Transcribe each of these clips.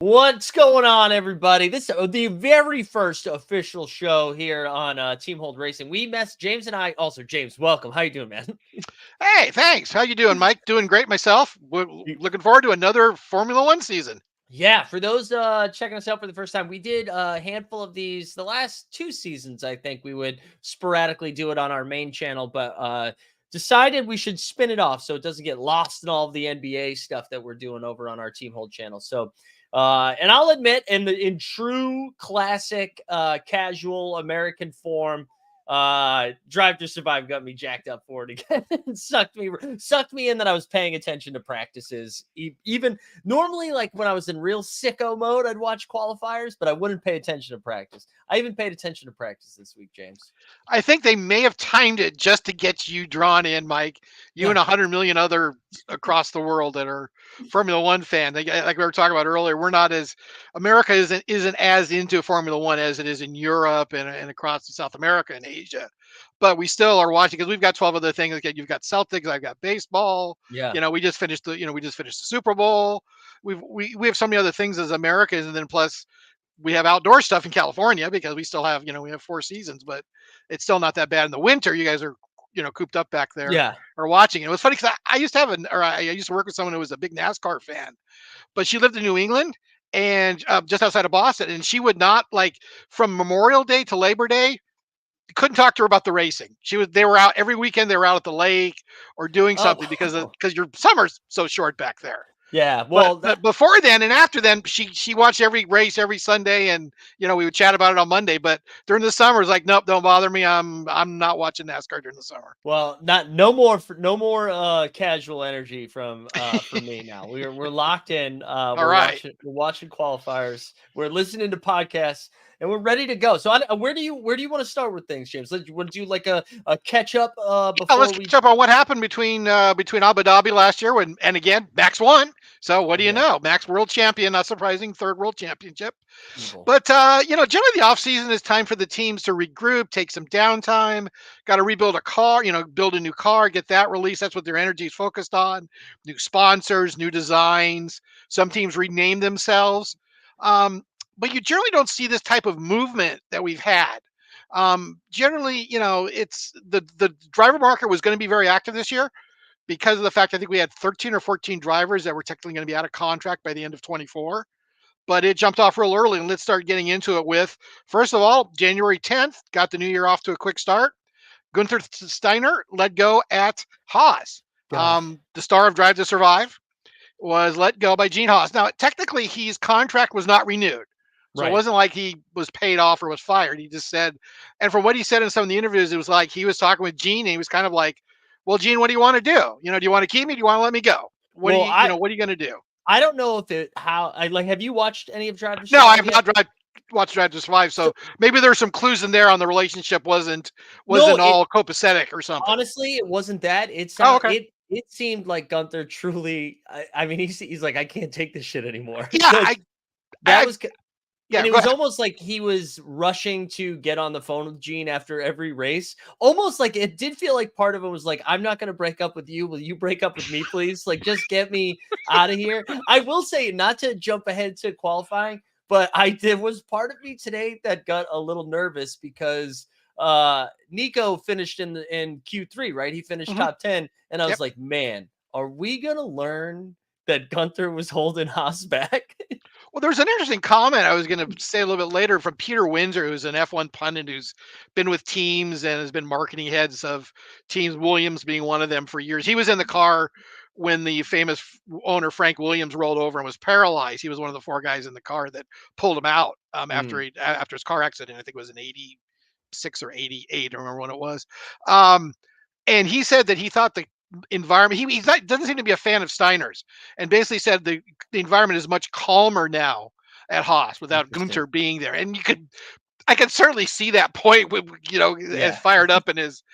What's going on, everybody? This is the very first official show here on Team Hold Racing. We messed James and I. Also, James, welcome. How you doing, man? Hey, thanks. How you doing, Mike? Doing great myself. We're looking forward to another Formula One season. Yeah, for those checking us out for the first time, we did a handful of these the last 2 seasons. I think we would sporadically do it on our main channel, but decided we should spin it off so it doesn't get lost in all of the NBA stuff that we're doing over on our Team Hold channel. So, and I'll admit, in true classic casual American form, Drive to Survive got me jacked up for it again. It sucked me in that I was paying attention to practices. Even normally, like when I was in real sicko mode, I'd watch qualifiers, but I wouldn't pay attention to practice. I even paid attention to practice this week, James. I think they may have timed it just to get you drawn in, Mike. You and 100 million other across the world that are Formula One fans. Like we were talking about earlier, we're not as America isn't as into Formula One as it is in Europe and across South America and Asia. But we still are watching because we've got 12 other things. Like you've got Celtics, I've got baseball. Yeah. We just finished the Super Bowl. We have so many other things as Americans, and then plus we have outdoor stuff in California because we still have, we have 4 seasons, but it's still not that bad in the winter. You guys are, cooped up back there Yeah. or watching it. It was funny because I used to I used to work with someone who was a big NASCAR fan, but she lived in New England and just outside of Boston. And she would not from Memorial Day to Labor Day, couldn't talk to her about the racing. They were out every weekend. They were out at the lake or doing something because your summer's so short back there. Yeah, well, but before then and after then, she watched every race every Sunday, and we would chat about it on Monday. But during the summer, it's like, nope, don't bother me. I'm not watching NASCAR during the summer. Well, no more casual energy from me now. We're locked in. Right. We're watching qualifiers. We're listening to podcasts. And we're ready to go. So, where do you want to start with things, James? Want to do like a catch up before let's catch up on what happened between Abu Dhabi last year and again Max won. So what do you know? Max world champion, not surprising, third world championship. Evil. But generally the off season is time for the teams to regroup, take some downtime, got to rebuild a car, build a new car, get that released. That's what their energy is focused on. New sponsors, new designs. Some teams rename themselves. But you generally don't see this type of movement that we've had. Generally, it's the driver market was going to be very active this year because of the fact I think we had 13 or 14 drivers that were technically going to be out of contract by the end of 24. But it jumped off real early, and let's start getting into it with, first of all, January 10th, got the new year off to a quick start. Gunther Steiner let go at Haas. The star of Drive to Survive was let go by Gene Haas. Now, technically, his contract was not renewed. So It wasn't like he was paid off or was fired. He just said, and from what he said in some of the interviews, it was like he was talking with Gene, and he was kind of like, well, Gene, what do you want to do? Do you want to keep me? Do you want to let me go? What are you going to do? I don't know have you watched any of Drive to Survive? No, I have not watched Drive to Survive. So maybe there's some clues in there on the relationship wasn't all copacetic or something. Honestly, it wasn't that. It seemed like Gunther truly. I mean, he's like, I can't take this shit anymore. Yeah, and it was almost like he was rushing to get on the phone with Gene after every race. Almost like it did feel like part of it was like, I'm not going to break up with you. Will you break up with me, please? Like, just get me out of here. I will say, not to jump ahead to qualifying, but there was part of me today that got a little nervous because Nico finished in Q3, right? He finished top 10. And I was like, man, are we going to learn that Gunther was holding Haas back? Well, there's an interesting comment I was going to say a little bit later from Peter Windsor, who's an F1 pundit who's been with teams and has been marketing heads of teams, Williams being one of them for years. He was in the car when the famous owner Frank Williams rolled over and was paralyzed. He was one of the 4 guys in the car that pulled him out after his car accident. I think it was in 86 or 88. I don't remember when it was. And he said that he thought the environment, he doesn't seem to be a fan of Steiner's, and basically said the environment is much calmer now at Haas without Gunther being there. And I could certainly see that point, as fired up and as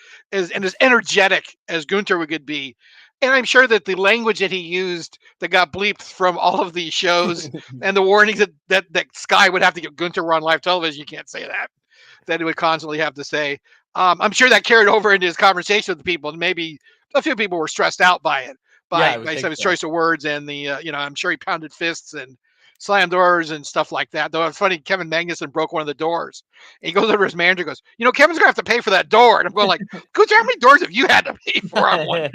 energetic as Gunther could be. And I'm sure that the language that he used that got bleeped from all of these shows and the warnings that Sky would have to give Gunther were on live television, you can't say that he would constantly have to say. I'm sure that carried over into his conversation with the people, and maybe a few people were stressed out by it, by some of his choice of words, and I'm sure he pounded fists and slam doors and stuff like that. Though it's funny, Kevin Magnuson broke one of the doors. And he goes over to his manager, goes, Kevin's gonna have to pay for that door. And I'm going like, Gunther, how many doors have you had to pay for? I'm wondering.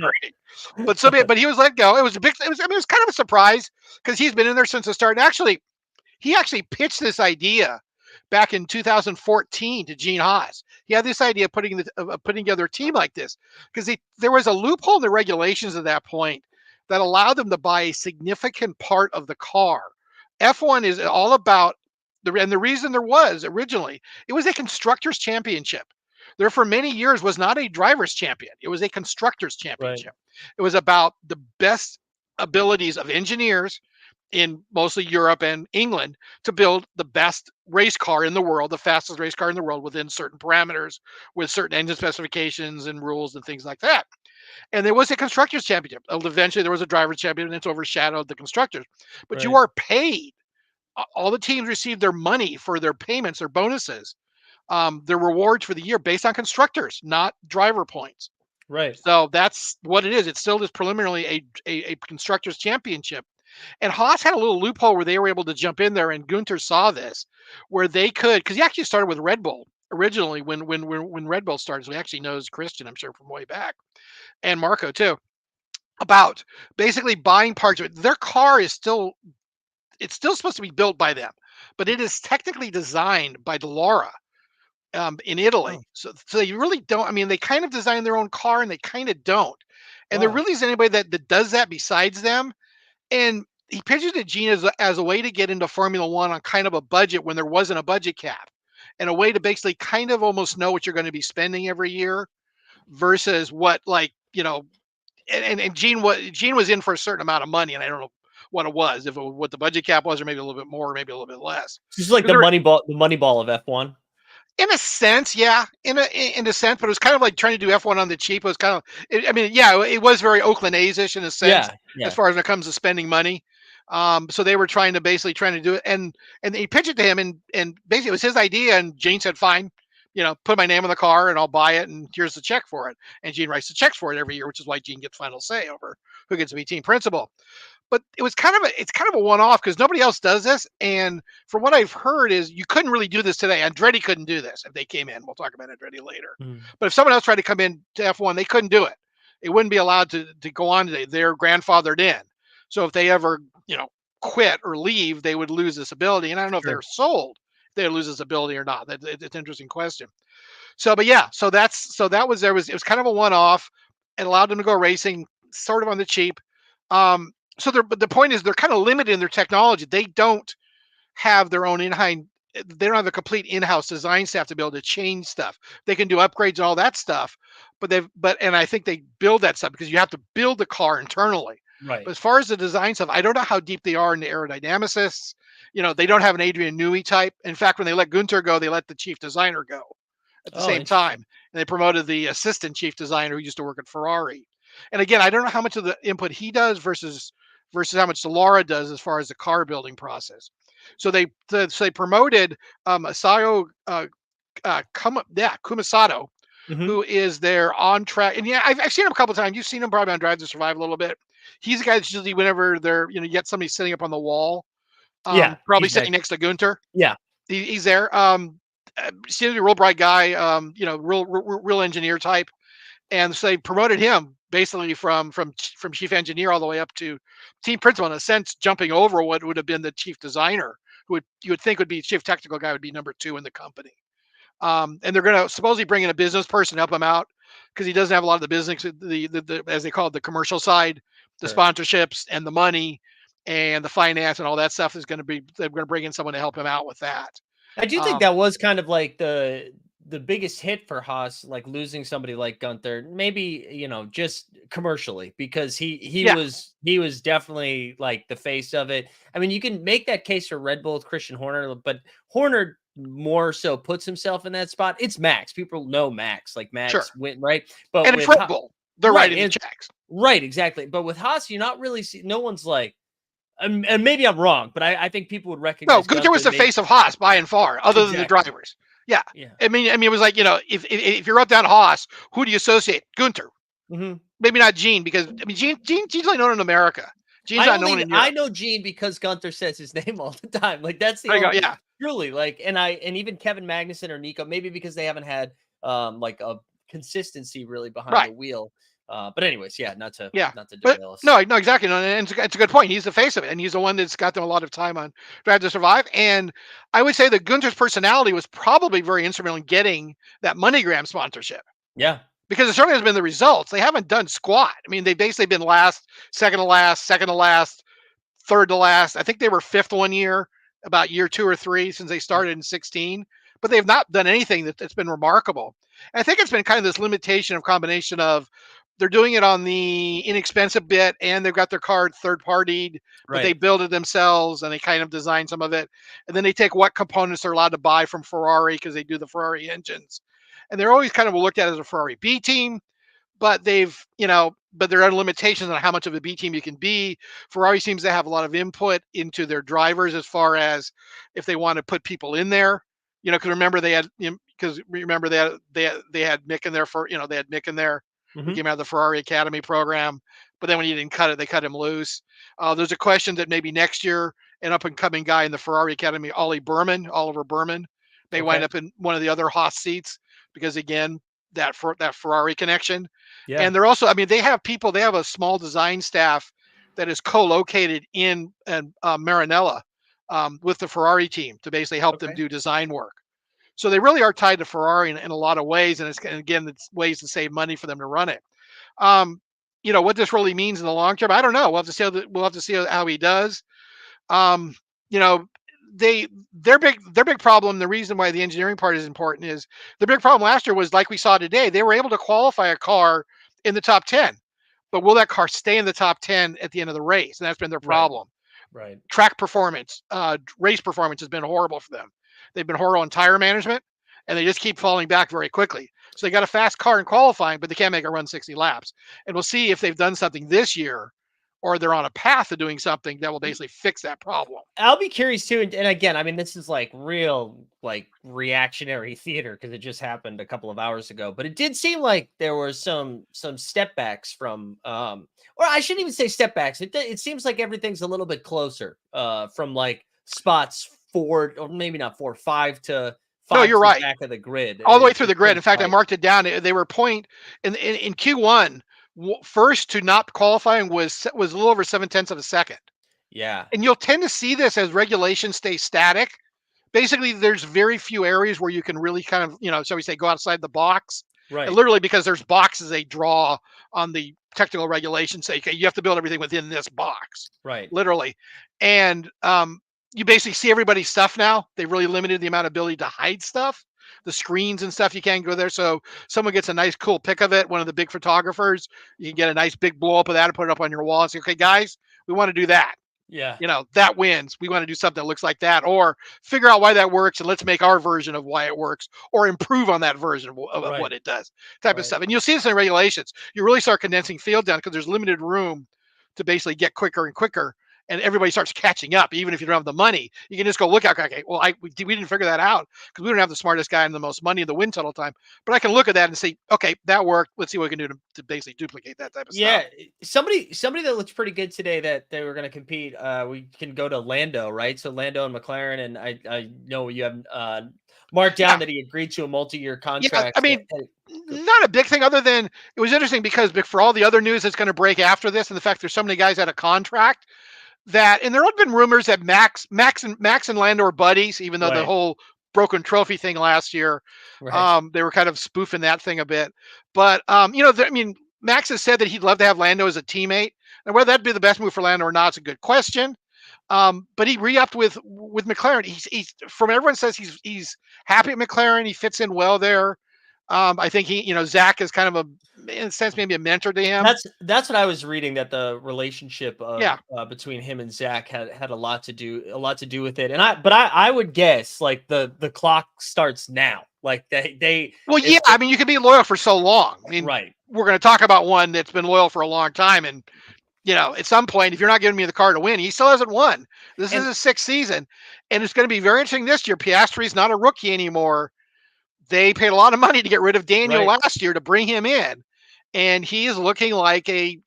But he was let go. It was it was kind of a surprise because he's been in there since the start. And actually, he actually pitched this idea back in 2014 to Gene Haas. He had this idea of putting together a team like this because there was a loophole in the regulations at that point that allowed them to buy a significant part of the car. F1 is all about and the reason there was originally, it was a constructors championship. There for many years was not a driver's champion. It was a constructors championship. Right. It was about the best abilities of engineers in mostly Europe and England to build the best race car in the world, the fastest race car in the world within certain parameters, with certain engine specifications and rules and things like that. And there was a constructors championship. Eventually there was a driver's championship, and it's overshadowed the constructors. But you are paid. All the teams received their money for their payments, their bonuses, their rewards for the year based on constructors, not driver points. Right. So that's what it is. It's still just preliminarily a constructors championship. And Haas had a little loophole where they were able to jump in there, and Gunther saw this, where they could, because he actually started with Red Bull originally when Red Bull started. So he actually knows Christian, I'm sure, from way back, and Marco too, about basically buying parts of it. Their car is still supposed to be built by them, but it is technically designed by Dallara in Italy. So they really don't. I mean, they kind of design their own car, and they kind of don't. And there really isn't anybody that does that besides them. And he pitches to Gene as a way to get into Formula One on kind of a budget when there wasn't a budget cap, and a way to basically kind of almost know what you're going to be spending every year versus what, like, and Gene was in for a certain amount of money, and I don't know what it was, if it was what the budget cap was, or maybe a little bit more, or maybe a little bit less. It's like the money ball of F1. In a sense, yeah, in a sense, but it was kind of like trying to do F1 on the cheap. It was kind of, it was very Oakland A's-ish in a sense, as far as when it comes to spending money. So they were trying to do it, and he pitched it to him, and basically it was his idea, and Gene said, fine, put my name on the car and I'll buy it, and here's the check for it. And Gene writes the checks for it every year, which is why Gene gets final say over who gets to be team principal. But it's kind of a one-off because nobody else does this. And from what I've heard is you couldn't really do this today. Andretti couldn't do this if they came in. We'll talk about Andretti later. But if someone else tried to come in to F1, they couldn't do it. It wouldn't be allowed to go on today. They're grandfathered in. So if they ever, quit or leave, they would lose this ability. And I don't know if they're sold, they lose this ability or not. It's an interesting question. So, but yeah, so that was it was kind of a one-off. It allowed them to go racing sort of on the cheap. But the point is they're kind of limited in their technology. They don't have their own they don't have a complete in-house design staff to be able to change stuff. They can do upgrades and all that stuff, and I think they build that stuff because you have to build the car internally. Right. But as far as the design stuff, I don't know how deep they are in the aerodynamicists. They don't have an Adrian Newey type. In fact, when they let Gunther go, they let the chief designer go at the same time. And they promoted the assistant chief designer who used to work at Ferrari. And again, I don't know how much of the input he does versus how much Dallara does as far as the car building process. So they promoted Asayo Kumasato, who is their on track. And I've seen him a couple of times. You've seen him probably on Drive to Survive a little bit. He's the guy that's usually whenever they're, you get somebody sitting up on the wall, probably sitting next to Gunther. Yeah, he's there. Seems to be a real bright guy. Real engineer type. And so they promoted him basically from chief engineer all the way up to team principal, in a sense, jumping over what would have been the chief designer, who you would think would be chief technical guy, would be number 2 in the company. And they're going to supposedly bring in a business person to help him out because he doesn't have a lot of the business, the as they call it, the commercial side, the sponsorships and the money and the finance and all that stuff. They're going to bring in someone to help him out with that. I do think that was kind of like the biggest hit for Haas, like losing somebody like Gunther, maybe, just commercially, because he was definitely like the face of it. I mean, you can make that case for Red Bull with Christian Horner, but Horner more so puts himself in that spot. It's Max. People know Max, like Max went right. But and it's Red Bull. They're writing the checks. Right, exactly. But with Haas, you're not really no one's like, and maybe I'm wrong, but I think people would recognize. No, Gunther was the face of Haas by and far, other than the drivers. Yeah. I mean, it was like, if you're up down Haas, who do you associate? Gunther. Maybe not Gene, because Gene's only known in America Gene's not known in I Europe. know Gene because Gunther says his name all the time. Like that's the There you go. only Yeah. truly like, and even Kevin Magnuson or Nico, maybe because they haven't had like a consistency really behind Right. the wheel. But anyways, yeah, Yeah. not to But derail us. no, exactly. No, and it's a good point. He's the face of it, and he's the one that's got them a lot of time on Drive to Survive. And I would say that Gunther's personality was probably very instrumental in getting that MoneyGram sponsorship. Yeah. Because it certainly has been the results. They haven't done squat. I mean, they've basically been last, second to last, second to last, third to last. I think they were fifth one year, about year 2 or 3 since they started in 16. But they've not done anything that's been remarkable. And I think it's been kind of this limitation of combination of they're doing it on the inexpensive bit and they've got their card third partied, but they Right. build it themselves and they kind of design some of it. And then they take what components they're allowed to buy from Ferrari because they do the Ferrari engines. And they're always kind of looked at as a Ferrari B team, but but there are limitations on how much of a B team you can be. Ferrari seems to have a lot of input into their drivers as far as if they want to put people in there. Because remember they had they had Mick in there they had Mick in there who Mm-hmm. came out of the Ferrari Academy program. But then when he didn't cut it, they cut him loose. There's a question that maybe next year an up and coming guy in the Ferrari Academy, Oliver Berman, may wind Okay. up in one of the other Haas seats because again that Ferrari connection. Yeah. And they're also, I mean, they have a small design staff that is co-located in Maranello with the Ferrari team to basically help them Okay. do design work. So they really are tied to Ferrari in a lot of ways, and it's ways to save money for them to run it. What this really means in the long term, I don't know. We'll have to see how he does. Um, you know, their big problem. The reason why the engineering part is important is the big problem last year was like we saw today. They were able to qualify a car in the top 10, but will that car stay in the top 10 at the end of the race? And that's been their Right. problem. Right. Track performance, race performance has been horrible for them. They've been horrible in tire management, and they just keep falling back very quickly. So they got a fast car in qualifying, but they can't make it run 60 laps. And we'll see if they've done something this year or they're on a path to doing something that will basically fix that problem. I'll be curious too. And again, I mean, this is like real, like reactionary theater because it just happened a couple of hours ago. But it did seem like there were some step backs from, or I shouldn't even say step backs. It seems like everything's a little bit closer, from like spots 4 or maybe not 4, 5 to No, 5 you're to the right. back of the grid. All the way through It's the grid. pretty In fact, I tight. marked it down. They were in Q1. First to not qualifying was a little over 7/10 of a second. Yeah. And you'll tend to see this as regulations stay static. Basically, there's very few areas where you can really kind of, shall we say, go outside the box. And Right. literally because there's boxes they draw on the technical regulations say, okay, you have to build everything within this box, Right. literally. And you basically see everybody's stuff now. They really limited the amount of ability to hide stuff. The screens and stuff, you can't go there. So someone gets a nice, cool pic of it. One of the big photographers, you can get a nice big blow up of that and put it up on your wall and say, okay, guys, we want to do that. Yeah. That wins. We want to do something that looks like that, or figure out why that works and let's make our version of why it works, or improve on that version of Right. what it does, type of Right. stuff. And you'll see this in regulations. You really start condensing field down because there's limited room to basically get quicker and quicker. And everybody starts catching up, even if you don't have the money. You can just go look at, okay, well, we didn't figure that out because we don't have the smartest guy and the most money in the wind tunnel time. But I can look at that and say, okay, that worked. Let's see what we can do to basically duplicate that type of Yeah, stuff. somebody that looks pretty good today that they were going to compete. We can go to Lando, right? So Lando and McLaren, and I know you have marked down Yeah, that he agreed to a multi-year yeah. contract. I mean, not a big thing other than it was interesting because for all the other news that's going to break after this and the fact there's so many guys out of contract and there have been rumors that Max and Lando are buddies, even though the Right, whole broken trophy thing last year, right, they were kind of spoofing that thing a bit. But I mean, Max has said that he'd love to have Lando as a teammate, and whether that'd be the best move for Lando or not is a good question. But he re-upped with McLaren. He's from everyone says he's happy at McLaren. He fits in well there. I think Zach is kind of in a sense maybe a mentor to him. that's what I was reading, that the relationship of Yeah. between him and Zach had a lot to do with it. And I would guess like the clock starts now. Like they Well, if yeah. I mean, you can be loyal for so long. I mean, right. we're going to talk about one that's been loyal for a long time, and at some point, if you're not giving me the car to win, he still hasn't won. This is And his 6th season, and it's going to be very interesting this year. Piastri's not a rookie anymore. They paid a lot of money to get rid of Daniel right. last year to bring him in, and he is looking like a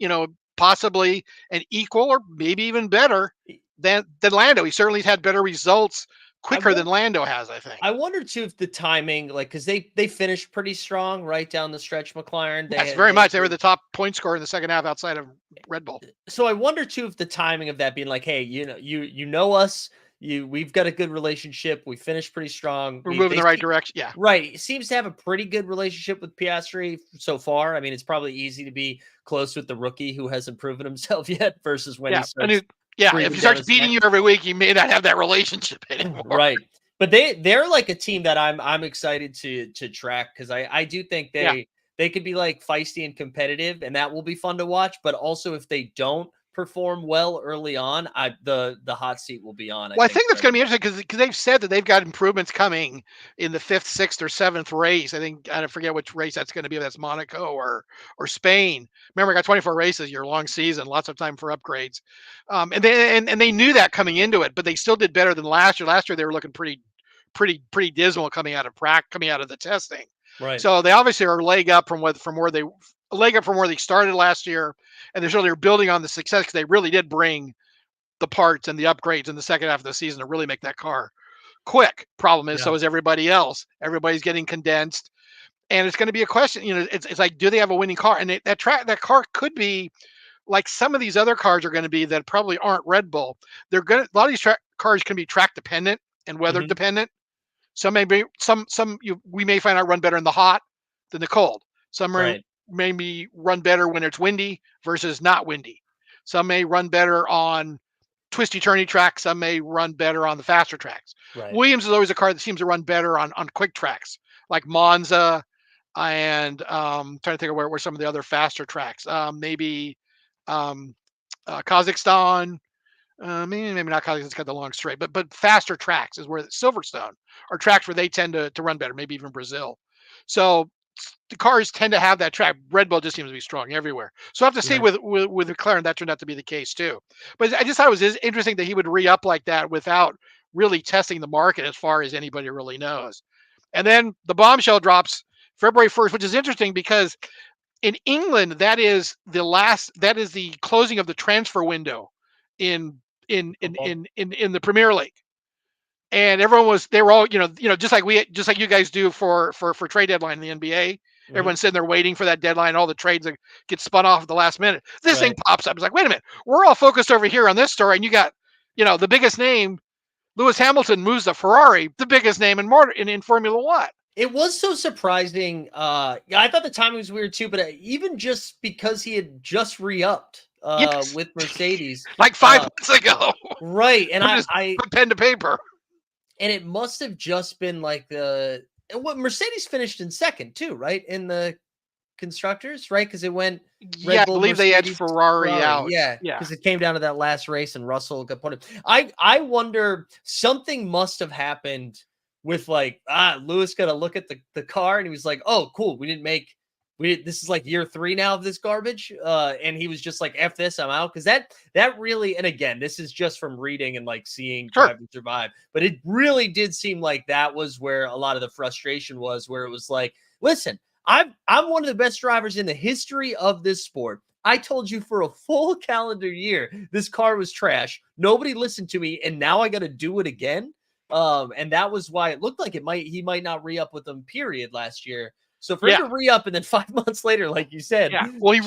possibly an equal or maybe even better than Lando. He certainly had better results quicker than Lando has, I think. I wonder too if the timing, like, because they finished pretty strong right down the stretch. McLaren, Yes, very much. They were the top point scorer in the second half outside of Red Bull. So I wonder too if the timing of that being like, hey, you know us, we've got a good relationship. We finished pretty strong. We're moving the right direction. Yeah, right. It seems to have a pretty good relationship with Piastri so far. I mean, it's probably easy to be close with the rookie who hasn't proven himself yet versus when he starts. If he starts beating you every week, you may not have that relationship anymore. Right. But they're like a team that I'm excited to track, because I do think they could be like feisty and competitive, and that will be fun to watch. But also, if they don't perform well early on, the hot seat will be on. I think that's going to be interesting because they've said that they've got improvements coming in the 5th, 6th, or 7th race. I forget which race that's going to be. If that's Monaco or Spain. Remember, I got 24 races, your long season, lots of time for upgrades, and they knew that coming into it, but they still did better than last year. Last year they were looking pretty dismal coming out of the testing. Right. So they obviously are a leg up from where they started last year, and they're building on the success because they really did bring the parts and the upgrades in the second half of the season to really make that car quick. Problem is, so is everybody else. Everybody's getting condensed, and it's going to be a question. It's like, do they have a winning car? And that car could be like some of these other cars are going to be that probably aren't Red Bull. A lot of these cars can be track dependent and weather dependent. Some we may find out run better in the hot than the cold. Some maybe run better when it's windy versus not windy. Some may run better on twisty turny tracks. Some may run better on the faster tracks. Right. Williams is always a car that seems to run better on quick tracks like Monza, and trying to think of where some of the other faster tracks. Maybe Kazakhstan. Maybe not Kazakhstan, it's got the long straight, but faster tracks is where Silverstone are tracks where they tend to run better. Maybe even Brazil. So the cars tend to have that track. Red Bull just seems to be strong everywhere. So I have to say with McLaren, that turned out to be the case too. But I just thought it was interesting that he would re-up like that without really testing the market as far as anybody really knows. And then the bombshell drops February 1st, which is interesting because in England, that is the closing of the transfer window in the Premier League. And they were all, just like you guys do for trade deadline in the NBA. Everyone's sitting there waiting for that deadline, all the trades that get spun off at the last minute. This thing pops up. It's like, wait a minute, we're all focused over here on this story, and you got, the biggest name, Lewis Hamilton moves to Ferrari, the biggest name in Formula One. It was so surprising. I thought the timing was weird too, but even just because he had just re-upped with Mercedes like 5 months ago, right? And I put pen to paper. And it must have just been like what Mercedes finished in second too, right? In the constructors, right? Because it went Red Bull, I believe Mercedes, they had Ferrari out. Yeah. Because it came down to that last race and Russell got put in. I wonder, something must have happened with Lewis got to look at the car and he was like, oh, cool. This is like year 3 now of this garbage. And he was just like, F this, I'm out. Because that really, and again, this is just from reading and seeing Drive and Survive, but it really did seem like that was where a lot of the frustration was, where it was like, listen, I'm one of the best drivers in the history of this sport. I told you for a full calendar year, this car was trash. Nobody listened to me. And now I got to do it again. And that was why it looked like he might not re-up with them period last year. So for him to re-up and then 5 months later, like you said, well, he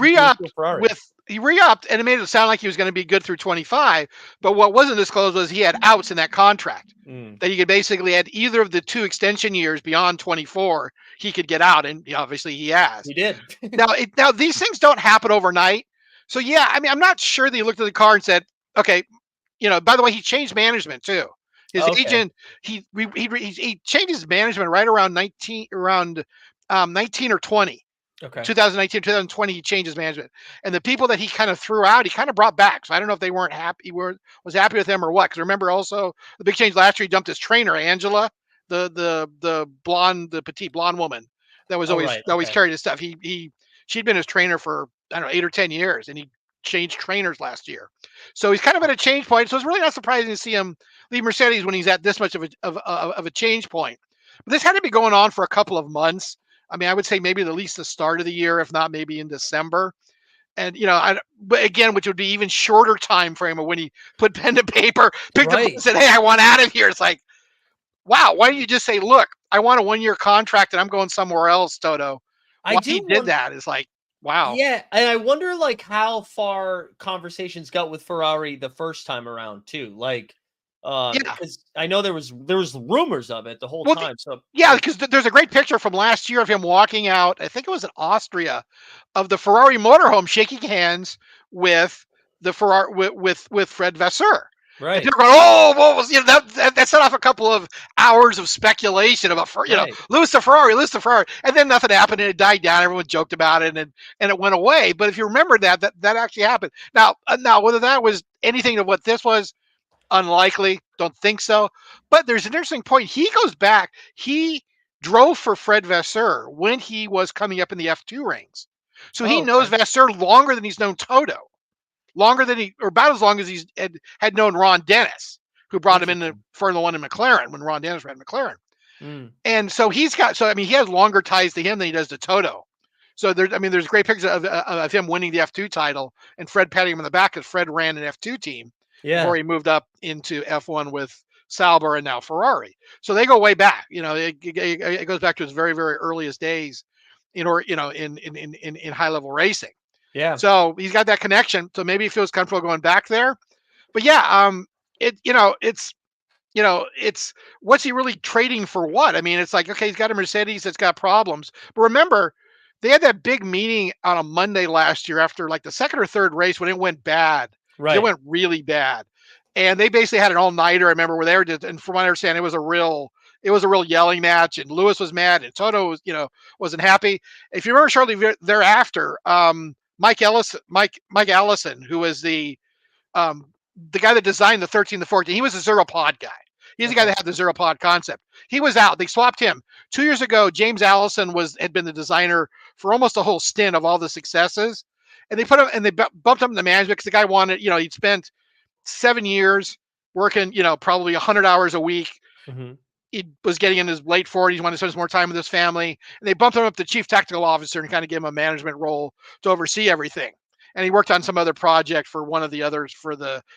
re-upped and it made it sound like he was going to be good through 25. But what wasn't disclosed was he had outs in that contract that he could basically add either of the 2 extension years beyond 24. He could get out, and obviously he has. He did. now these things don't happen overnight. So I'm not sure that he looked at the car and said, okay, by the way, he changed management too. His agent, he changed his management right around 19 or 20. Okay. 2019, 2020, he changed his management. And the people that he kind of threw out, he kind of brought back. So I don't know if they weren't happy, was happy with them or what. Because remember also the big change last year, he dumped his trainer, Angela, the blonde, the petite blonde woman that was always carried his stuff. She'd been his trainer for, I don't know, 8 or 10 years, and he changed trainers last year. So he's kind of at a change point. So it's really not surprising to see him leave Mercedes when he's at this much of a change point. But this had to be going on for a couple of months. I mean, I would say maybe at least the start of the year, if not maybe in December. And but again, which would be even shorter time frame of when he put pen to paper, picked up and said, "Hey, I want out of here." It's like, wow, why don't you just say, "Look, I want a 1-year contract and I'm going somewhere else, Toto." I Why he do did want that is like, wow. Yeah, and I wonder, like, how far conversations got with Ferrari the first time around too, like, Yeah. because I know there was rumors of it the whole Well, time, so, yeah, like because there's a great picture from last year of him walking out. I think it was in Austria, of the Ferrari motorhome, shaking hands with the Ferrari with Fred Vasseur. And Right, people are going, "Oh, what was that set off a couple of hours of speculation about right. Lewis to Ferrari, Lewis to Ferrari," and then nothing happened and it died down. Everyone joked about it and it went away. But if you remember that actually happened. Now whether that was anything of what this was, unlikely. Don't think so. But there's an interesting point. He goes back. He drove for Fred Vasseur when he was coming up in the F2 ranks. So he Oh, knows okay. Vasseur longer than he's known Toto, longer than or about as long as he's had known Ron Dennis, who brought him into Interesting. Formula One in McLaren when Ron Dennis ran McLaren. Mm, And so I mean, he has longer ties to him than he does to Toto. So there's great pictures of him winning the F2 title and Fred patting him on the back because Fred ran an F2 team before yeah, he moved up into F1 with Sauber and now Ferrari. So they go way back. It goes back to his very, very earliest days in high level racing. yeah, So he's got that connection. So maybe he feels comfortable going back there. But yeah, it's what's he really trading for what? I mean, it's like, okay, he's got a Mercedes that's got problems. But remember, they had that big meeting on a Monday last year after like the second or third race when it went bad, because it right. went really bad. And they basically had an all-nighter, I remember, where they were just, and from what I understand, it was a real yelling match, and Lewis was mad, and Toto wasn't happy. If you remember shortly thereafter, Mike Allison, who was um, the guy that designed the 13 to 14, he was a zero pod guy. He's the guy Okay. that had the zero pod concept. He was out. They swapped him 2 years ago. James Allison had been the designer for almost a whole stint of all the successes, and they put him and they bumped him in the management because the guy wanted. He'd spent 7 years working, probably 100 hours a week. Mhm. He was getting in his late 40s, wanted to spend more time with his family, and they bumped him up to chief technical officer and kind of gave him a management role to oversee everything. And he worked on some other project for one of the others for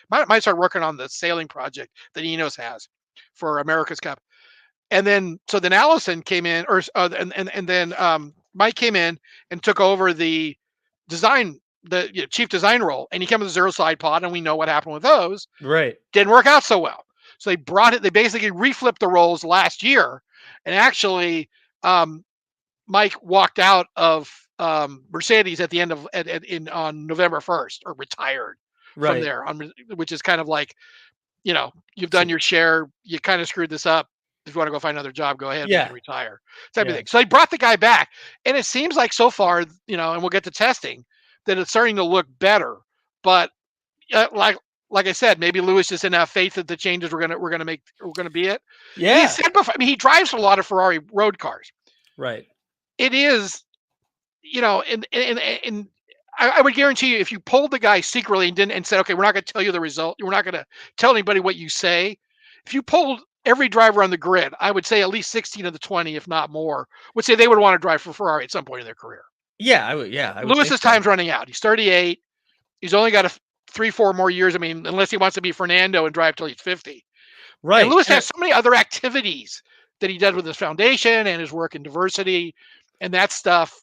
might start working on the sailing project that Enos has for America's Cup. And then Allison came in, and then Mike came in and took over the design, the chief design role, and he came with a zero side pod, and we know what happened with those. Right. Didn't work out so well. So they basically reflipped the roles last year, and actually, Mike walked out of Mercedes at the end of on November 1st, or retired from Right. there, which is kind of like, you've done So your share, you kind of screwed this up. If you want to go find another job, go ahead, but you yeah, can retire, type of yeah. thing. So they brought the guy back, and it seems like so far, and we'll get to testing, that it's starting to look better. But like I said, maybe Lewis just didn't have faith that the changes were gonna be it. He Yeah. said before, I mean, he drives a lot of Ferrari road cars. Right. It is, and I would guarantee you, if you polled the guy secretly and didn't and said, okay, we're not going to tell you the result, we're not going to tell anybody what you say. If you polled every driver on the grid, I would say at least 16 of the 20, if not more, would say they would want to drive for Ferrari at some point in their career. Yeah, I would think Lewis's so. time's running out. He's 38. He's only got 3-4 more years. I mean, unless he wants to be Fernando and drive till he's 50. And Right. Lewis has so many other activities that he does with his foundation and his work in diversity and that stuff,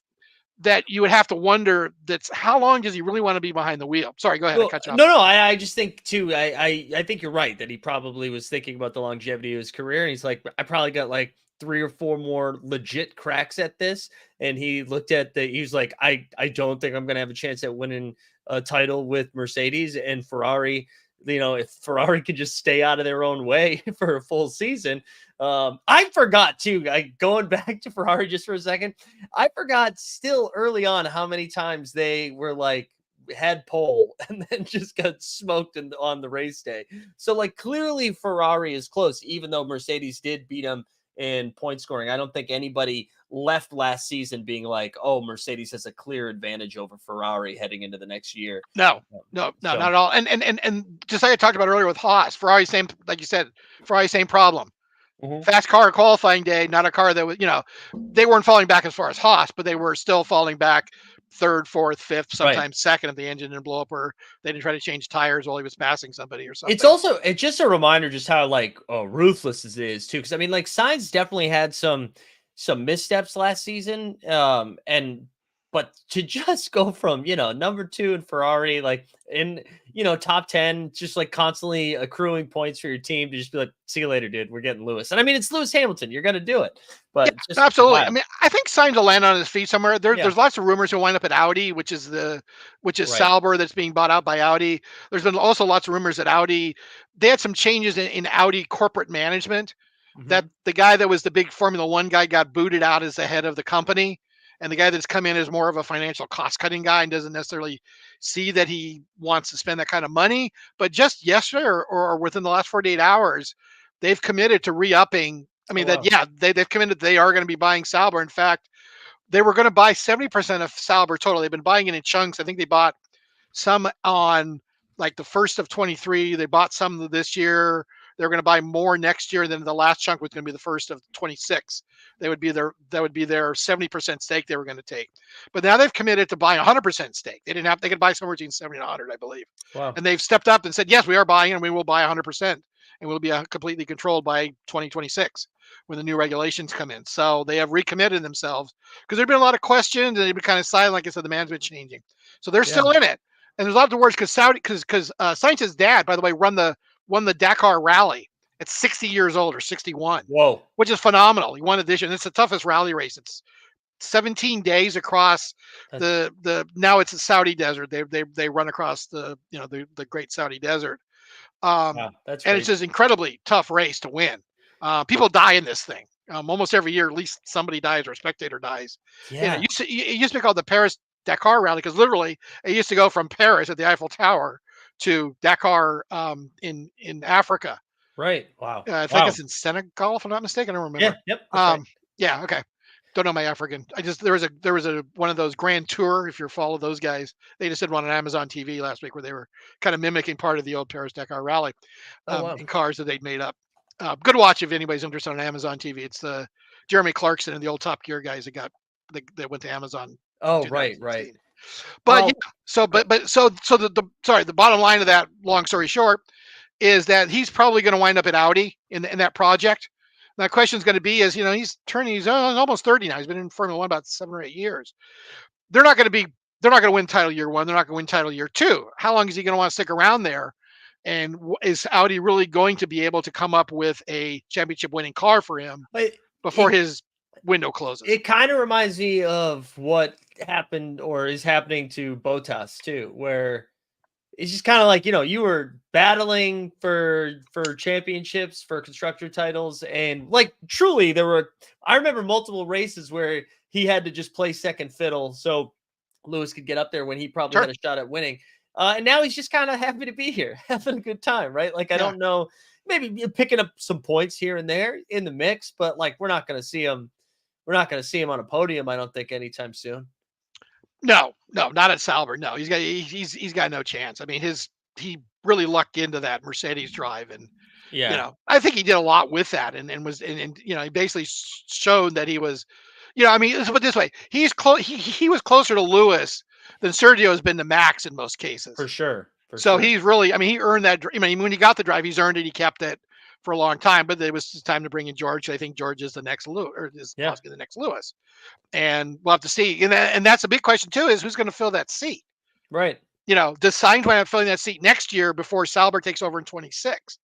that you would have to wonder, that's how long does he really want to be behind the wheel? Sorry, go ahead. I Well, cut you off no, there. no. I just think too. I think you're right that he probably was thinking about the longevity of his career, and he's like, I probably got like 3 or 4 more legit cracks at this. And he looked at he was like, I don't think I'm gonna have a chance at winning a title with Mercedes and Ferrari. If Ferrari could just stay out of their own way for a full season. I forgot too. Going back to Ferrari just for a second, I forgot still early on how many times they were like had pole and then just got smoked on the race day. So like clearly Ferrari is close, even though Mercedes did beat them in point scoring. I don't think anybody left last season being like, oh, Mercedes has a clear advantage over Ferrari heading into the next year. No, Um, no, no, So not at all. And just like I talked about earlier with Haas, Ferrari, same, like you said, Ferrari, same problem. mhm. Fast car qualifying day, not a car that was, they weren't falling back as far as Haas, but they were still falling back third, fourth, fifth, Right. sometimes second if the engine didn't blow up, or they didn't try to change tires while he was passing somebody or It's something. also it's just a reminder just how like ruthless it is too. Because I mean, like Sainz definitely had some missteps last season, and but to just go from number 2 in Ferrari, like in top 10, just like constantly accruing points for your team to just be like, see you later, dude. We're getting Lewis, and I mean it's Lewis Hamilton. You're gonna do it, Yeah, but just absolutely. I wild. mean, I think Sainz will land on his feet somewhere. Yeah, There's lots of rumors he'll wind up at Audi, which is right. Sauber that's being bought out by Audi. There's been also lots of rumors that Audi, they had some changes in Audi corporate management. That Hmm. the guy that was the big Formula One guy got booted out as the head of the company, and the guy that's come in is more of a financial cost cutting guy and doesn't necessarily see that he wants to spend that kind of money. But just yesterday or within the last 48 hours, they've committed to re-upping. I Oh mean that wow. yeah, they've committed they are going to be buying Sauber. In fact, they were going to buy 70% of Sauber total. They've been buying it in chunks. I think they bought some on like the first of 23. They bought some this year. They're going to buy more next year. Then the last chunk was going to be the first of 26. That would be their 70% stake they were going to take. But now they've committed to buying 100% stake. They could buy somewhere between 70 and 100, I believe. Wow. And they've stepped up and said, yes, we are buying and we will buy 100%, and we'll be completely controlled by 2026 when the new regulations come in. So they have recommitted themselves because there've been a lot of questions and they've been kind of silent. Like I said, the management's changing. So they're Yeah. still in it. And there's a lot of words because Sainz's dad, by the way, won the Dakar Rally at 60 years old or 61, Whoa. which is phenomenal. He won edition. It's the toughest rally race. It's 17 days across That, the now it's the Saudi desert. They run across the Great Saudi Desert. wow. That's And it's crazy. just incredibly tough race to win. People die in this thing. Almost every year, at least somebody dies or a spectator dies. Yeah. It used to be called the Paris Dakar Rally because literally it used to go from Paris at the Eiffel Tower to Dakar in Africa. Right. Wow. I think Wow. it's in Senegal, if I'm not mistaken. I don't Yeah. remember. Yep. That's right. Um, yeah, okay. Don't know my African. I just there was a one of those Grand Tour. If you follow those guys, they just did one on Amazon TV last week where they were kind of mimicking part of the old Paris Dakar Rally Oh wow. in cars that they'd made up. Good watch if anybody's interested on Amazon TV. It's the Jeremy Clarkson and the old Top Gear guys that went to Amazon in Oh right. Right. 2016. But yeah, Well. so so the bottom line of that, long story short, is that he's probably going to wind up at Audi in that project. Now, the question is going to be is, he's almost 30 now. He's been in Formula One about 7 or 8 years. They're not going to be, they're not going to win title year one. They're not going to win title year two. How long is he going to want to stick around there? And is Audi really going to be able to come up with a championship winning car for him It, before it his window closes? it kind of reminds me of what happened or is happening to Botas too, where it's just kind of like you were battling for championships, for constructor titles, and like truly there were. I remember multiple races where he had to just play second fiddle so Lewis could get up there when he probably Sure. had a shot at winning. And now he's just kind of happy to be here, having a good time, right? Like I Yeah. don't know, maybe picking up some points here and there in the mix, but like we're not going to see him. We're not going to see him on a podium, I don't think, anytime soon. No, no, not at Sauber. No, he's got no chance. I mean, he really lucked into that Mercedes drive, and Yeah, I think he did a lot with that, and he basically showed that he was, I mean, let's put it this way, he's close. He was closer to Lewis than Sergio has been to Max in most cases. for sure, for So sure. he's really, I mean, he earned that. I mean, when he got the drive, he's earned it. He kept it for a long time, but it was time to bring in George. I think George is the next Lewis, or is Yeah, possibly the next Lewis, and we'll have to see. And that's a big question too: is who's going to fill that seat? right. Does Sainz wind up filling that seat next year before Sauber takes over in 26?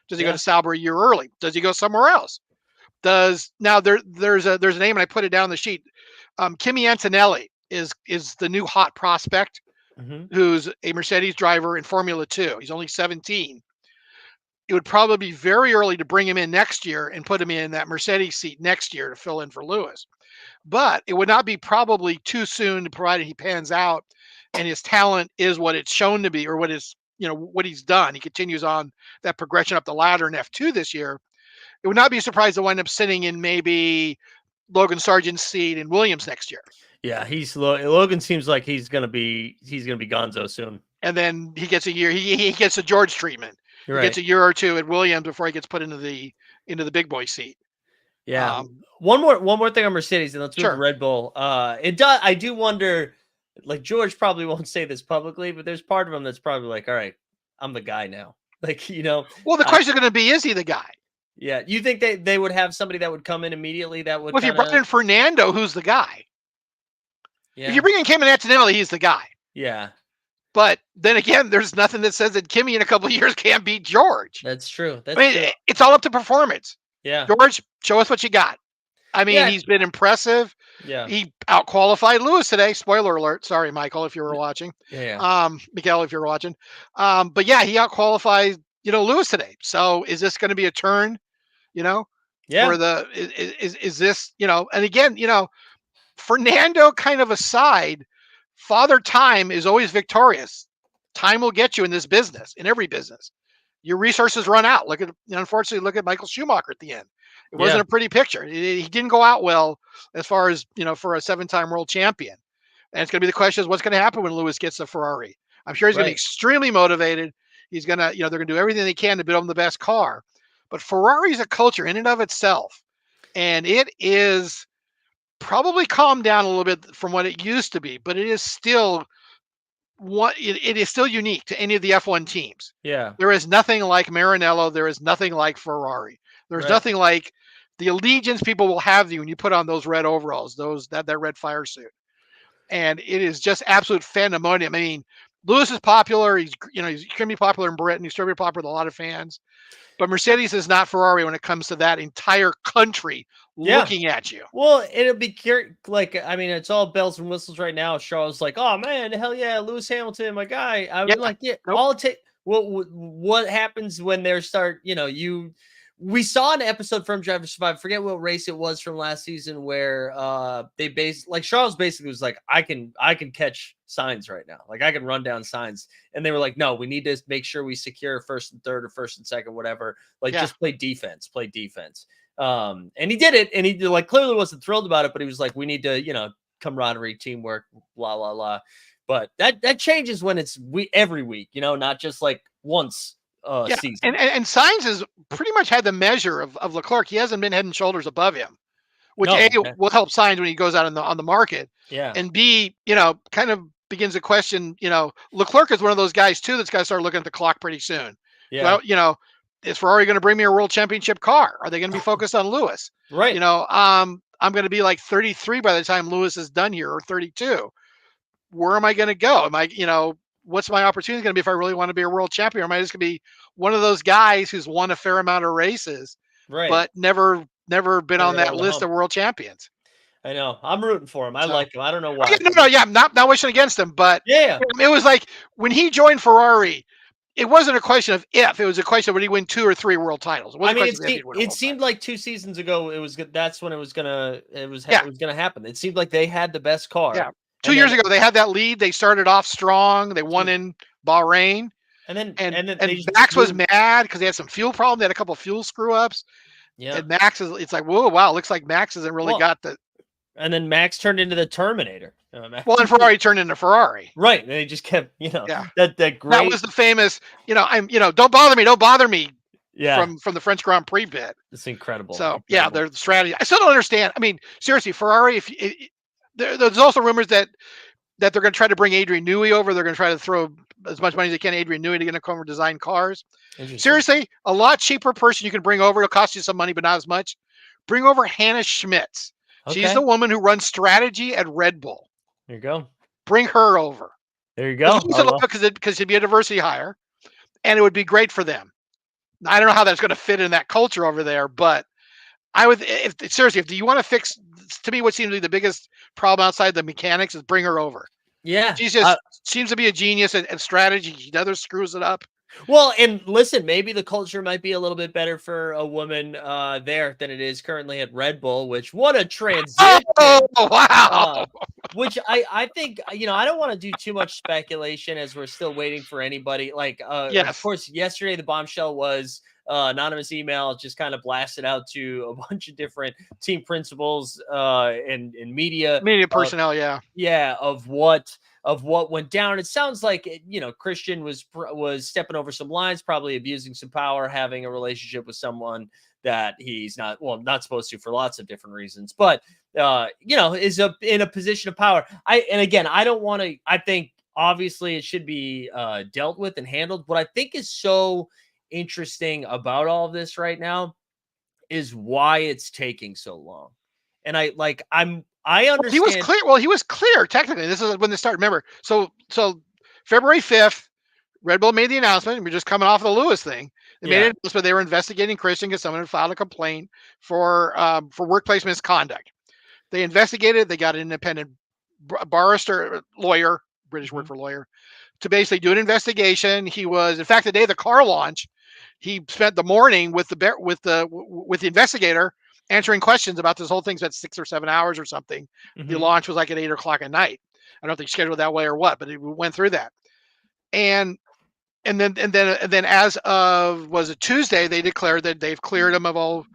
Does he go Yeah. to Sauber a year early? Does he go somewhere else? There's a name and I put it down the sheet. Kimi Antonelli is the new hot prospect Hmm. who's a Mercedes driver in Formula 2. He's only 17. It would probably be very early to bring him in next year and put him in that Mercedes seat next year to fill in for Lewis. But it would not be probably too soon, provided he pans out and his talent is what it's shown to be, or what he's done. He continues on that progression up the ladder in F2 this year. It would not be surprised to wind up sitting in maybe Logan Sargent's seat in Williams next year. Yeah, Logan seems like he's gonna be Gonzo soon. And then he gets a year. He gets a George treatment. You're He right. gets a year or two at Williams before he gets put into the big boy seat. Yeah. Um, One more thing on Mercedes, and let's move to sure. Red Bull. I do wonder like George probably won't say this publicly, but there's part of him that's probably like, all right, I'm the guy now. Like, Well, the question is going to be, is he the guy? yeah. You think they would have somebody that would come in immediately that would Well, if you brought kind of, in Fernando, who's the guy? If yeah, you bring in Kim and Antonelli, he's the guy. yeah, But then again, there's nothing that says that Kimmy in a couple of years can't beat George. that's true. That's I true. mean, it's all up to performance. Yeah. George, show us what you got. I mean, Yeah. he's been impressive. Yeah. He outqualified Lewis today. Spoiler alert. Sorry, Michael, if you were watching. Yeah. Miguel, if you're watching. But yeah, he outqualified, Lewis today. So is this going to be a turn, Yeah. for the, is this, and again, Fernando kind of aside, Father Time is always victorious. Time will get you in this business, in every business. Your resources run out. Unfortunately, look at Michael Schumacher at the end. It wasn't a pretty picture. He didn't go out well as far as, for a 7-time world champion. And it's going to be the question is what's going to happen when Lewis gets the Ferrari. I'm sure he's going to be extremely motivated. He's going to, they're going to do everything they can to build him the best car. But Ferrari is a culture in and of itself. And it is probably calmed down a little bit from what it used to be, but it is still it is still unique to any of the F1 teams. Yeah. There is nothing like Maranello. There is nothing like Ferrari. There's nothing like the allegiance people will have you when you put on those red overalls, that red fire suit. And it is just absolute pandemonium. I mean, Lewis is popular. He's going to be popular in Britain. He's still be popular with a lot of fans. But Mercedes is not Ferrari when it comes to that entire country looking at you. Well, it'll be like, I mean, it's all bells and whistles right now. Charles like, oh man, hell yeah, Lewis Hamilton, my guy. I'm like, yeah, all it takes. What happens when they start? We saw an episode from Drive to Survive. Forget what race it was from last season where Charles basically was like, I can catch signs right now. Like I can run down signs. And they were like, no, we need to make sure we secure first and third or first and second, whatever. Just play defense. And he did it, and he clearly wasn't thrilled about it, but he was like, we need to, camaraderie, teamwork, blah, blah, blah. But that changes when it's every week, not just like once. Season. And Sainz has pretty much had the measure of Leclerc. He hasn't been head and shoulders above him, which will help Sainz when he goes out on the market. Yeah. And B, kind of begins to question, Leclerc is one of those guys too that's got to start looking at the clock pretty soon. Yeah. So, is Ferrari going to bring me a world championship car? Are they going to be focused on Lewis? Right. I'm going to be like 33 by the time Lewis is done here, or 32. Where am I going to go? Am I, what's my opportunity going to be if I really want to be a world champion? Or am I just going to be one of those guys who's won a fair amount of races, but never been on that list of world champions? I know. I'm rooting for him. I like him. I don't know why. I'm not wishing against him, but it was like when he joined Ferrari, it wasn't a question of if, it was a question of would he win 2 or 3 world titles. It seemed like 2 seasons ago it was good. That's when it was gonna happen. It seemed like they had the best car. Yeah. 2 years ago, they had that lead. They started off strong. They won in Bahrain. And Max was mad because they had some fuel problem. They had a couple of fuel screw ups. Yeah. And Max it's like, whoa, wow, looks like Max hasn't really got the. And then Max turned into the Terminator. And Ferrari turned into Ferrari. Right. And they just kept, that great. That was the famous, don't bother me. Yeah. From the French Grand Prix bit. It's incredible. So their strategy. I still don't understand. I mean, seriously, Ferrari, there's also rumors that they're going to try to bring Adrian Newey over. They're going to try to throw as much money as they can Adrian Newey to get him to come over and design cars. Seriously, a lot cheaper person you can bring over. It'll cost you some money, but not as much. Bring over Hannah Schmitz. Okay. She's the woman who runs strategy at Red Bull. There you go. Bring her over. There you go. Because it'd be a diversity hire, and it would be great for them. I don't know how that's going to fit in that culture over there, but I would, if you want to fix, to me, what seems to be the biggest problem outside the mechanics is bring her over. Yeah. She's just seems to be a genius at strategy. She never screws it up. Well, and listen, maybe the culture might be a little bit better for a woman there than it is currently at Red Bull, which what a transition. Oh, wow. Which I think, I don't want to do too much speculation as we're still waiting for anybody. Of course, yesterday the bombshell was anonymous email just kind of blasted out to a bunch of different team principals and media personnel. Of what went down. It sounds like, Christian was stepping over some lines, probably abusing some power, having a relationship with someone that he's not supposed to for lots of different reasons, but is in a position of power. I don't want to. I think obviously it should be dealt with and handled. What I think is so interesting about all of this right now is why it's taking so long. And I understand. He was clear. Well, he was clear technically. This is when they start. Remember, so February 5th, Red Bull made the announcement. We're just coming off the Lewis thing. They made an announcement. They were investigating Christian because someone had filed a complaint for workplace misconduct. They investigated. They got an independent barrister, lawyer, British word for lawyer, to basically do an investigation. He was, in fact, the day of the car launch, he spent the morning with the investigator answering questions about this whole thing. At 6 or 7 hours or something. The launch was like at 8 o'clock at night. I don't know if they scheduled that way or what, but it went through that. And then as of, was it Tuesday, they declared that they've cleared him of all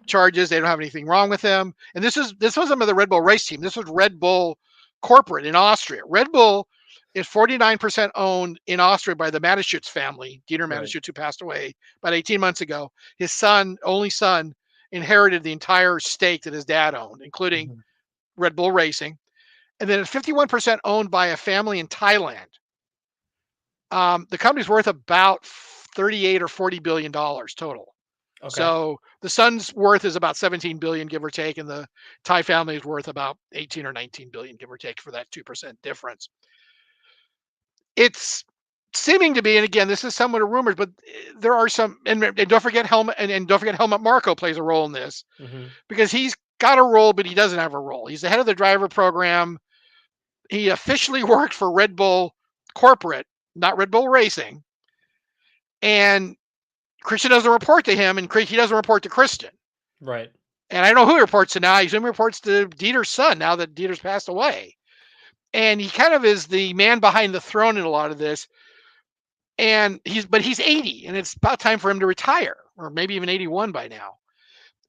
charges. They don't have anything wrong with him. And this wasn't the Red Bull race team. This was Red Bull corporate in Austria. Red Bull is 49% owned in Austria by the Mateschitz family, Dieter Mateschitz, who passed away about 18 months ago. His only son, inherited the entire stake that his dad owned, including Red Bull Racing. And then it's 51% owned by a family in Thailand. The company's worth about 38 or 40 billion dollars total. Okay. So the son's worth is about 17 billion, give or take, and the Thai family is worth about 18 or 19 billion, give or take, for that 2% difference. It's seeming to be, and again, this is somewhat a rumor, but there are some, and don't forget Helmut, and don't forget Helmut Marko plays a role in this, because he's got a role, but he doesn't have a role. He's the head of the driver program. He officially worked for Red Bull corporate, not Red Bull Racing. And Christian doesn't report to him, and he doesn't report to Christian. Right. And I don't know who he reports to now. He reports to Dieter's son now that Dieter's passed away. And he kind of is the man behind the throne in a lot of this. And he's 80, and it's about time for him to retire, or maybe even 81 by now.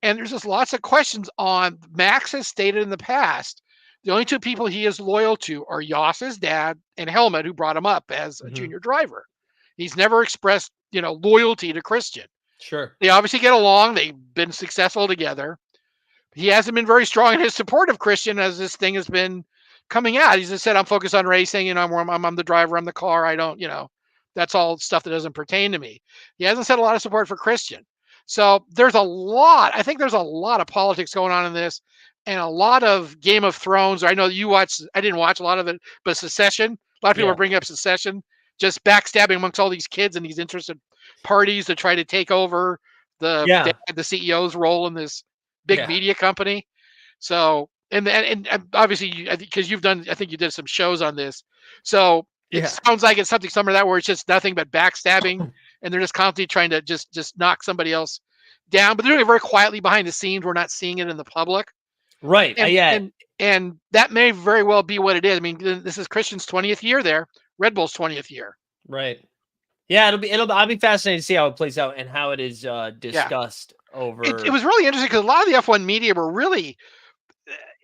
And there's just lots of questions on. Max has stated in the past, the only two people he is loyal to are Joss's dad and Helmut, who brought him up as a junior driver. He's never expressed, loyalty to Christian. Sure. They obviously get along. They've been successful together. He hasn't been very strong in his support of Christian as this thing has been coming out. He's just said, I'm focused on racing, I'm the driver, I'm the car. I don't, that's all stuff that doesn't pertain to me. He hasn't said a lot of support for Christian. So there's a lot of politics going on in this, and a lot of Game of Thrones. I know you watched, I didn't watch a lot of it, but Secession. A lot of people are bringing up Secession, just backstabbing amongst all these kids and these interested parties to try to take over the CEO's role in this big media company. So, and obviously, because I think you did some shows on this. So it sounds like it's something similar to that, where it's just nothing but backstabbing, and they're just constantly trying to just knock somebody else down. But they're doing it very quietly behind the scenes. We're not seeing it in the public. Right. And that may very well be what it is. I mean, this is Christian's 20th year there, Red Bull's 20th year. Right. Yeah, I'll be fascinated to see how it plays out and how it is discussed over. It was really interesting because a lot of the F1 media were really,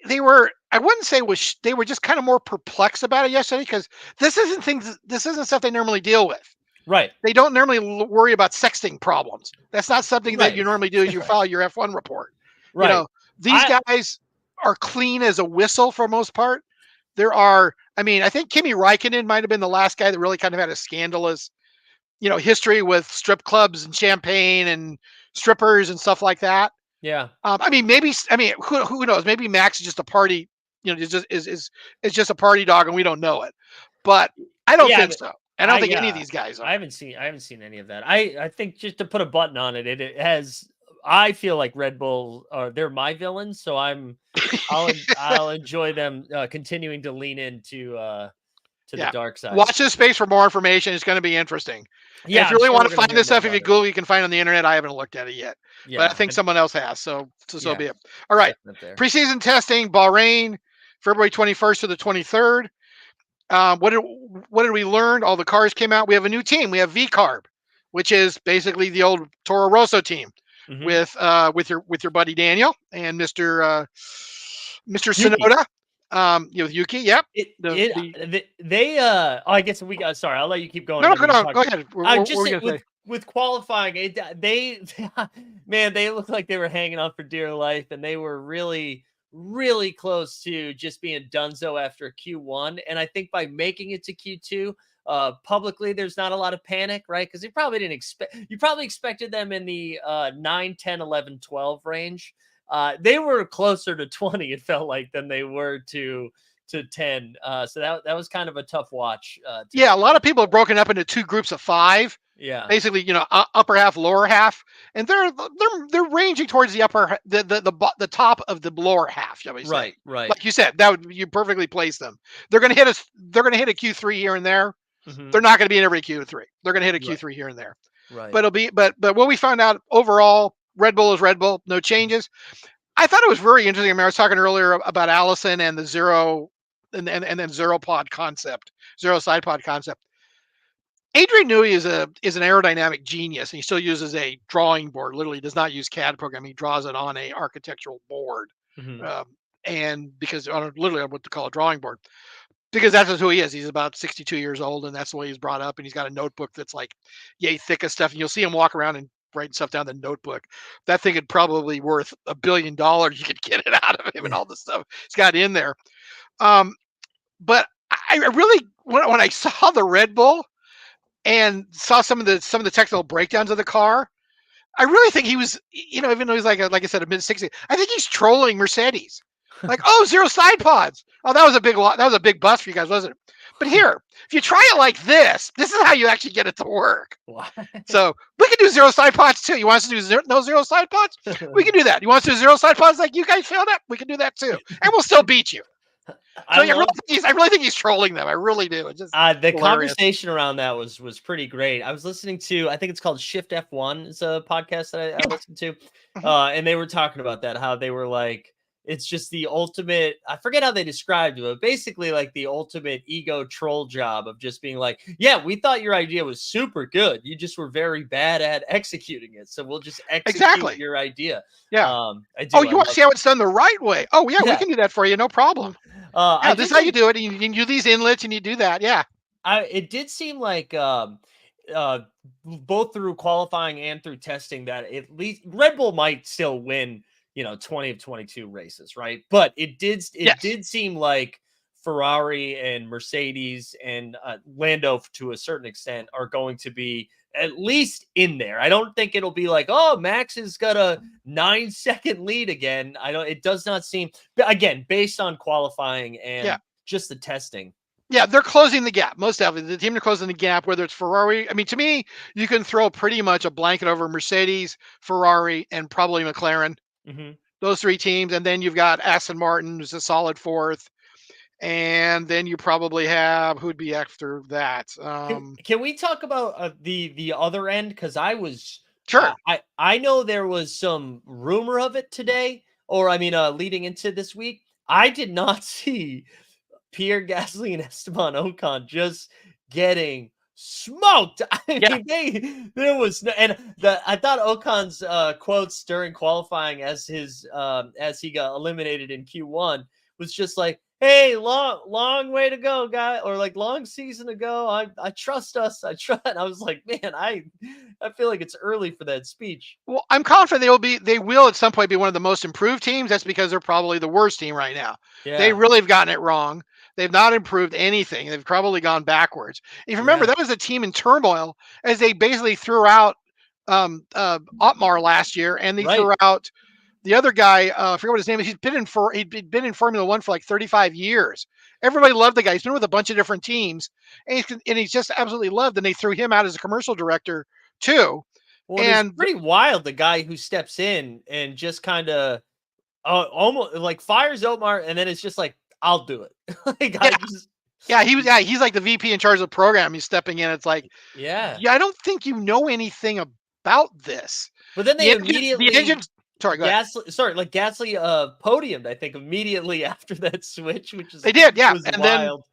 I wouldn't say they were just kind of more perplexed about it yesterday, because this isn't stuff they normally deal with. Right. They don't normally worry about sexting problems. That's not something that you normally do as you file your F1 report. Right. These guys are clean as a whistle for most part. I think Kimi Räikkönen might have been the last guy that really kind of had a scandalous, history with strip clubs and champagne and strippers and stuff like that. Yeah. Who knows? Maybe Max is just a party, is just a party dog and we don't know it. But I don't think so. I don't think any of these guys are. I haven't seen any of that. I think, just to put a button on it, it has. I feel like Red Bull they're my villains, so I'll enjoy them continuing to lean into the dark side. Watch this space for more information. It's going to be interesting. Yeah, if you really want to find this stuff, if you Google, you can find it on the internet. I haven't looked at it yet, but I think someone else has. So be it. All right. Preseason testing, Bahrain, February 21st to the 23rd. What did we learn? All the cars came out. We have a new team. We have V-Carb, which is basically the old Toro Rosso team. With your buddy Daniel and Mr. Sonoda, with Yuki. Yep. I guess we got. Sorry, I'll let you keep going. No, go ahead. with qualifying, they man, they looked like they were hanging on for dear life, and they were really, really close to just being donezo after Q1. And I think by making it to Q2, publicly, there's not a lot of panic, right? Because you probably expected them in the 9, 10, 11, 12 range. They were closer to 20, it felt like, than they were to 10. So that was kind of a tough watch. Yeah, a lot of people have broken up into 2 groups of 5. Yeah. Basically, upper half, lower half, and they're ranging towards the the top of the lower half, shall we say? Right. Like you said, you perfectly place them. They're going to hit us. They're going to hit a Q3 here and there. Mm-hmm. They're not going to be in every Q3. They're going to hit a Q3 here and there. Right. But it'll be. But what we found out overall, Red Bull is Red Bull. No changes. I thought it was very interesting. I mean, I was talking earlier about Allison and the zero, and then zero pod concept, zero side pod concept. Adrian Newey is an aerodynamic genius, and he still uses a drawing board. Literally, does not use CAD programming. He draws it on a architectural board, Mm-hmm. and because literally on what to call a drawing board, because that's just who he is. He's about 62 years old, and that's the way he's brought up. And he's got a notebook that's like yay thick of stuff, and you'll see him walk around and writing stuff down the notebook. That thing is probably worth $1 billion. You could get it out of him and all the stuff he's got in there. But I really, when I saw the Red Bull and saw some of the technical breakdowns of the car, I really think he was, even though he's like I said, a mid-60s, I think he's trolling Mercedes. Like, oh, zero side pods. Oh, that was a big bust for you guys, wasn't it? But here, if you try it like this is how you actually get it to work. What? So we can do zero side pods too. You want us to do no zero side pods? We can do that. You want us to do zero side pods like you guys failed at? We can do that too, and we'll still beat you. So I really think he's trolling them. I really do. It's just the hilarious. conversation around that was pretty great. I was listening to, I think it's called Shift F1. It's a podcast that I listened to, and they were talking about that, how they were like, it's just the ultimate, I forget how they described it, but basically like the ultimate ego troll job of just being like, yeah, we thought your idea was super good. You just were very bad at executing it. So we'll just execute your idea. Yeah. You want to see how it's done the right way? Oh, yeah, we can do that for you. No problem. This is how you do it. And you can do these inlets and you do that. Yeah. It did seem like both through qualifying and through testing that at least Red Bull might still win 20 of 22 races, right? But it did seem like Ferrari and Mercedes and Lando to a certain extent are going to be at least in there. I don't think it'll be like, oh, Max has got a 9-second lead again. It does not seem, again, based on qualifying and just the testing. Yeah, they're closing the gap. Most definitely. The team are closing the gap, whether it's Ferrari. I mean, to me, you can throw pretty much a blanket over Mercedes, Ferrari, and probably McLaren. Mm-hmm. Those 3 teams. And then you've got Aston Martin, who's a solid 4th. And then you probably have, who'd be after that? Can we talk about the other end? Because I was sure. I know there was some rumor of it today, or leading into this week. I did not see Pierre Gasly and Esteban Ocon just getting smoked. I mean, there was no, and I thought Ocon's quotes during qualifying as he got eliminated in Q1 was just like, hey, long way to go, guy, or like long season to go. I trust us. I trust. And I was like, man, I feel like it's early for that speech. Well, I'm confident they will at some point be one of the most improved teams. That's because they're probably the worst team right now. Yeah. They really have gotten it wrong. They've not improved anything. They've probably gone backwards. If you remember, that was a team in turmoil as they basically threw out Otmar last year, and they threw out the other guy. I forget what his name is. He'd been in Formula One for like 35 years. Everybody loved the guy. He's been with a bunch of different teams, and he's just absolutely loved. And they threw him out as a commercial director too. Well, and it's pretty wild. The guy who steps in and just kind of almost like fires Otmar, and then it's just like, I'll do it. He's like the VP in charge of the program. He's stepping in. It's like, I don't think you know anything about this. But then they immediately the engine. Sorry, go ahead. Gasly podiumed, I think, immediately after that switch, which is they did, was wild,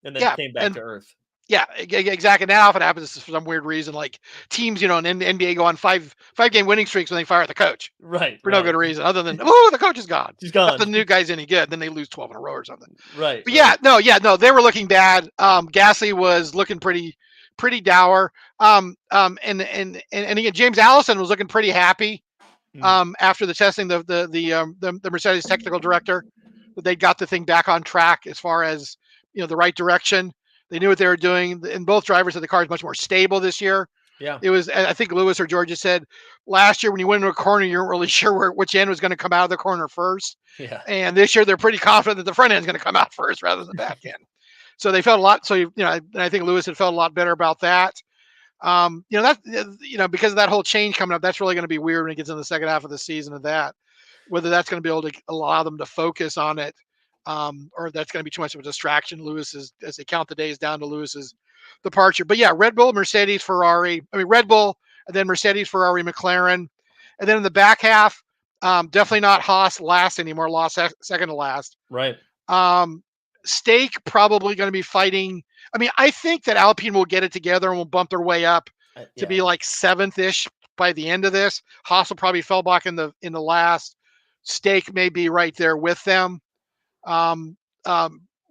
and then came back to earth. Yeah, exactly. And that often happens for some weird reason. Like teams, in the NBA go on five game winning streaks when they fire the coach. Right. For no good reason other than, the coach is gone. He's gone. Not the new guy's any good. Then they lose 12 in a row or something. Right. But no, they were looking bad. Gasly was looking pretty pretty dour. And again, James Allison was looking pretty happy after the testing. The Mercedes technical director, that they got the thing back on track as far as the right direction. They knew what they were doing, and both drivers said the car is much more stable this year. Yeah. It was, I think Lewis or Georgia said last year when you went into a corner, you weren't really sure which end was going to come out of the corner first. Yeah. And this year they're pretty confident that the front end is going to come out first rather than the back end. So they felt a lot. So, I think Lewis had felt a lot better about that. Because of that whole change coming up, that's really going to be weird when it gets in the second half of the season of that, whether that's going to be able to allow them to focus on it. Or that's going to be too much of a distraction. As they count the days down to Lewis's departure. But yeah, Red Bull, Mercedes, Ferrari. Red Bull, and then Mercedes, Ferrari, McLaren. And then in the back half, definitely not Haas last anymore. Lost second to last. Right. Stake probably going to be fighting. I think that Alpine will get it together and will bump their way up to be like seventh-ish by the end of this. Haas will probably fell back in the last. Stake may be right there with them.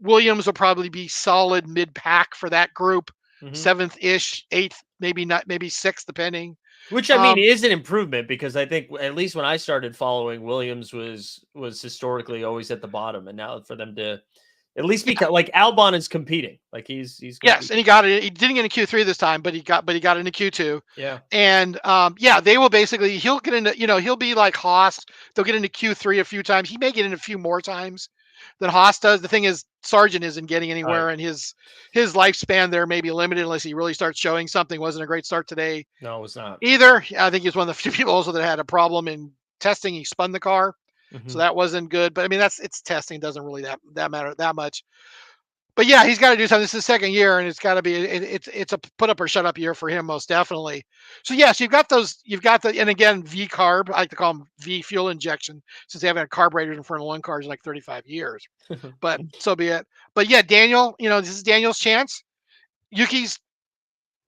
Williams will probably be solid mid-pack for that group, seventh-ish, eighth, maybe sixth, depending. Which is an improvement, because I think at least when I started following, Williams was historically always at the bottom, and now for them to at least be like Albon is competing, like he's yes, and he got it. He didn't get into Q3 this time, but he got into Q2. Yeah, and they will basically he'll get into he'll be like Haas. They'll get into Q3 a few times. He may get in a few more times than Haas does. The thing is, Sargent isn't getting anywhere, and his lifespan there may be limited unless he really starts showing something. Wasn't a great start today. No, it was not either. I think he's one of the few people also that had a problem in testing. He spun the car, so that wasn't good. But it's testing, doesn't really that matter that much. But yeah, he's got to do something. This is his second year, and it's got to be it's a put up or shut up year for him, most definitely. So yes, you've got the and again V carb. I like to call them V fuel injection, since they haven't had carburetors in Formula One cars in like 35 years. But so be it. But yeah, Daniel, this is Daniel's chance. Yuki's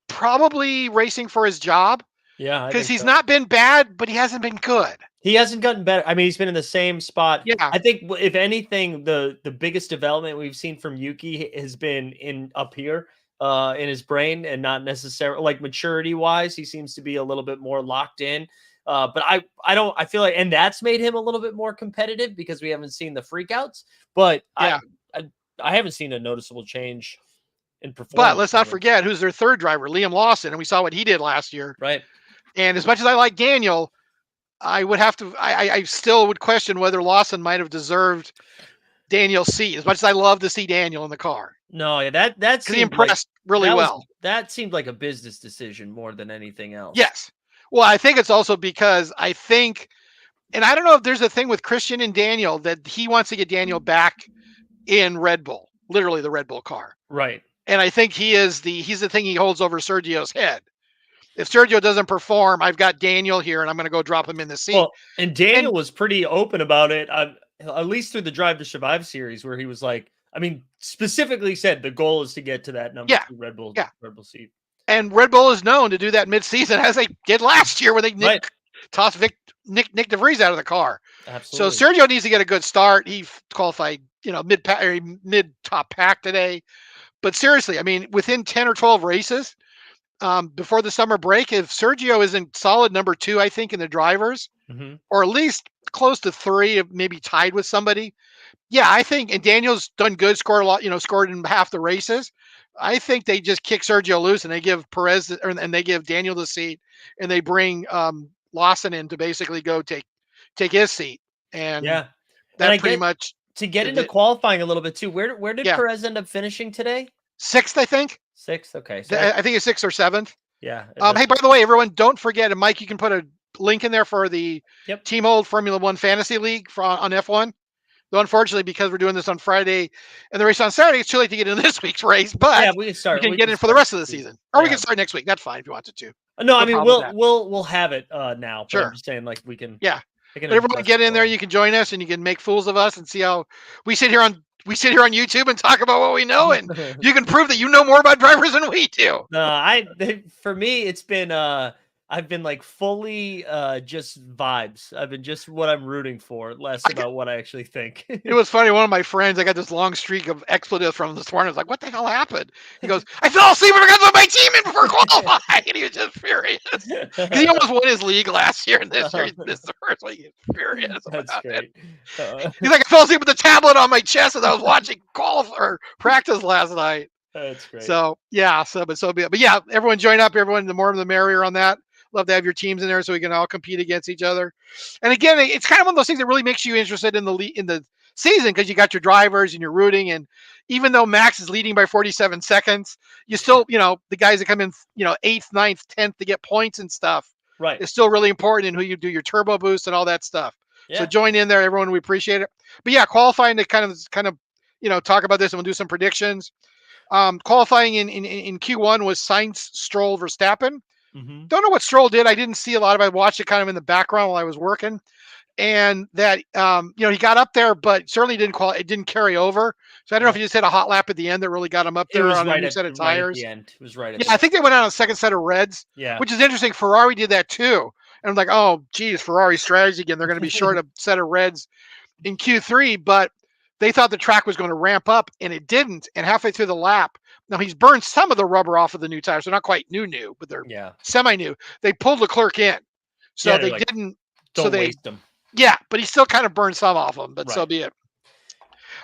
probably racing for his job. Yeah, because he's not been bad, but he hasn't been good. He hasn't gotten better. He's been in the same spot. Yeah. I think if anything, the biggest development we've seen from Yuki has been up here in his brain, and not necessarily like maturity wise. He seems to be a little bit more locked in. But I feel like, and that's made him a little bit more competitive because we haven't seen the freakouts. But yeah. I haven't seen a noticeable change in performance. But let's not forget who's their third driver, Liam Lawson, and we saw what he did last year. Right. And as much as I like Daniel, I still would question whether Lawson might have deserved Daniel's seat, as much as I love to see Daniel in the car. No, yeah, that he impressed really well. That seemed like a business decision more than anything else. Yes. Well, I think it's also because and I don't know if there's a thing with Christian and Daniel that he wants to get Daniel back in Red Bull, literally the Red Bull car. Right. And I think he's the thing he holds over Sergio's head. If Sergio doesn't perform, I've got Daniel here, and I'm going to go drop him in the seat. Well, and Daniel was pretty open about it, at least through the Drive to Survive series, where he was like, specifically said the goal is to get to that number 2 Red Bull seat. And Red Bull is known to do that mid-season, as they did last year, where they tossed Nick DeVries out of the car. Absolutely. So Sergio needs to get a good start. He qualified, mid-top pack today. But seriously, within 10 or 12 races, before the summer break, if Sergio isn't solid number 2, I think, in the drivers, or at least close to 3, maybe tied with somebody. Yeah, I think, and Daniel's done good, scored a lot, scored in half the races. I think they just kick Sergio loose and they give and they give Daniel the seat, and they bring Lawson in to basically go take his seat. And that pretty much to get into qualifying a little bit too. Where did Perez end up finishing today? 6th, I think. 6th, okay. So I think it's 6th or 7th. Yeah. Hey, by the way, everyone, don't forget, and Mike, you can put a link in there for the Team Old Formula One Fantasy League on F1. Though unfortunately, because we're doing this on Friday and the race on Saturday, it's too late to get into this week's race. But we can start. You can get in for the rest of the season, or we can start next week. That's fine if you wanted to. No, we'll have it now. Sure. I'm just saying, like, we can. Yeah. But everyone get in there. You can join us, and you can make fools of us and see how we sit here on YouTube and talk about what we know, and you can prove that you know more about drivers than we do. No, for me, it's been I I've been like fully just vibes. I've been just what I'm rooting for, less I, about what I actually think. It was funny. One of my friends, I got this long streak of expletives from this morning. I was like, "What the hell happened?" He goes, "I fell asleep because of my team in before qualifying," and he was just furious because he almost won his league last year, and this year he missed the first one. He's furious That's about it. great. He's like, "I fell asleep with the tablet on my chest as I was watching or practice last night." That's great. So yeah, so be it. But yeah, everyone join up. Everyone, the more the merrier on that. Love to have your teams in there so we can all compete against each other. And again, it's kind of one of those things that really makes you interested in the season because you got your drivers and you're rooting. And even though Max is leading by 47 seconds, you still, the guys that come in, eighth, ninth, 10th to get points and stuff. Right. It's still really important in who you do your turbo boost and all that stuff. Yeah. So join in there, everyone. We appreciate it. But yeah, qualifying to kind of talk about this and we'll do some predictions. Qualifying in Q1 was Sainz, Stroll, Verstappen. Mm-hmm. Don't know what Stroll did. I didn't see a lot of it. I watched it kind of in the background while I was working. And that, he got up there, but certainly it didn't carry over. So I don't know if he just hit a hot lap at the end that really got him up there on a new set of tires. Right at the end. It was right at Yeah, the I end. think they went on a second set of reds, Yeah. which is interesting. Ferrari did that too. And I'm like, oh, geez, Ferrari strategy again. They're going to be short a set of reds in Q3, but they thought the track was going to ramp up, and it didn't. And halfway through the lap, now he's burned some of the rubber off of the new tires. They're not quite new, but they're semi-new. They pulled Leclerc in. So they didn't. Don't waste them. Yeah, but he still kind of burned some off them, but so be it.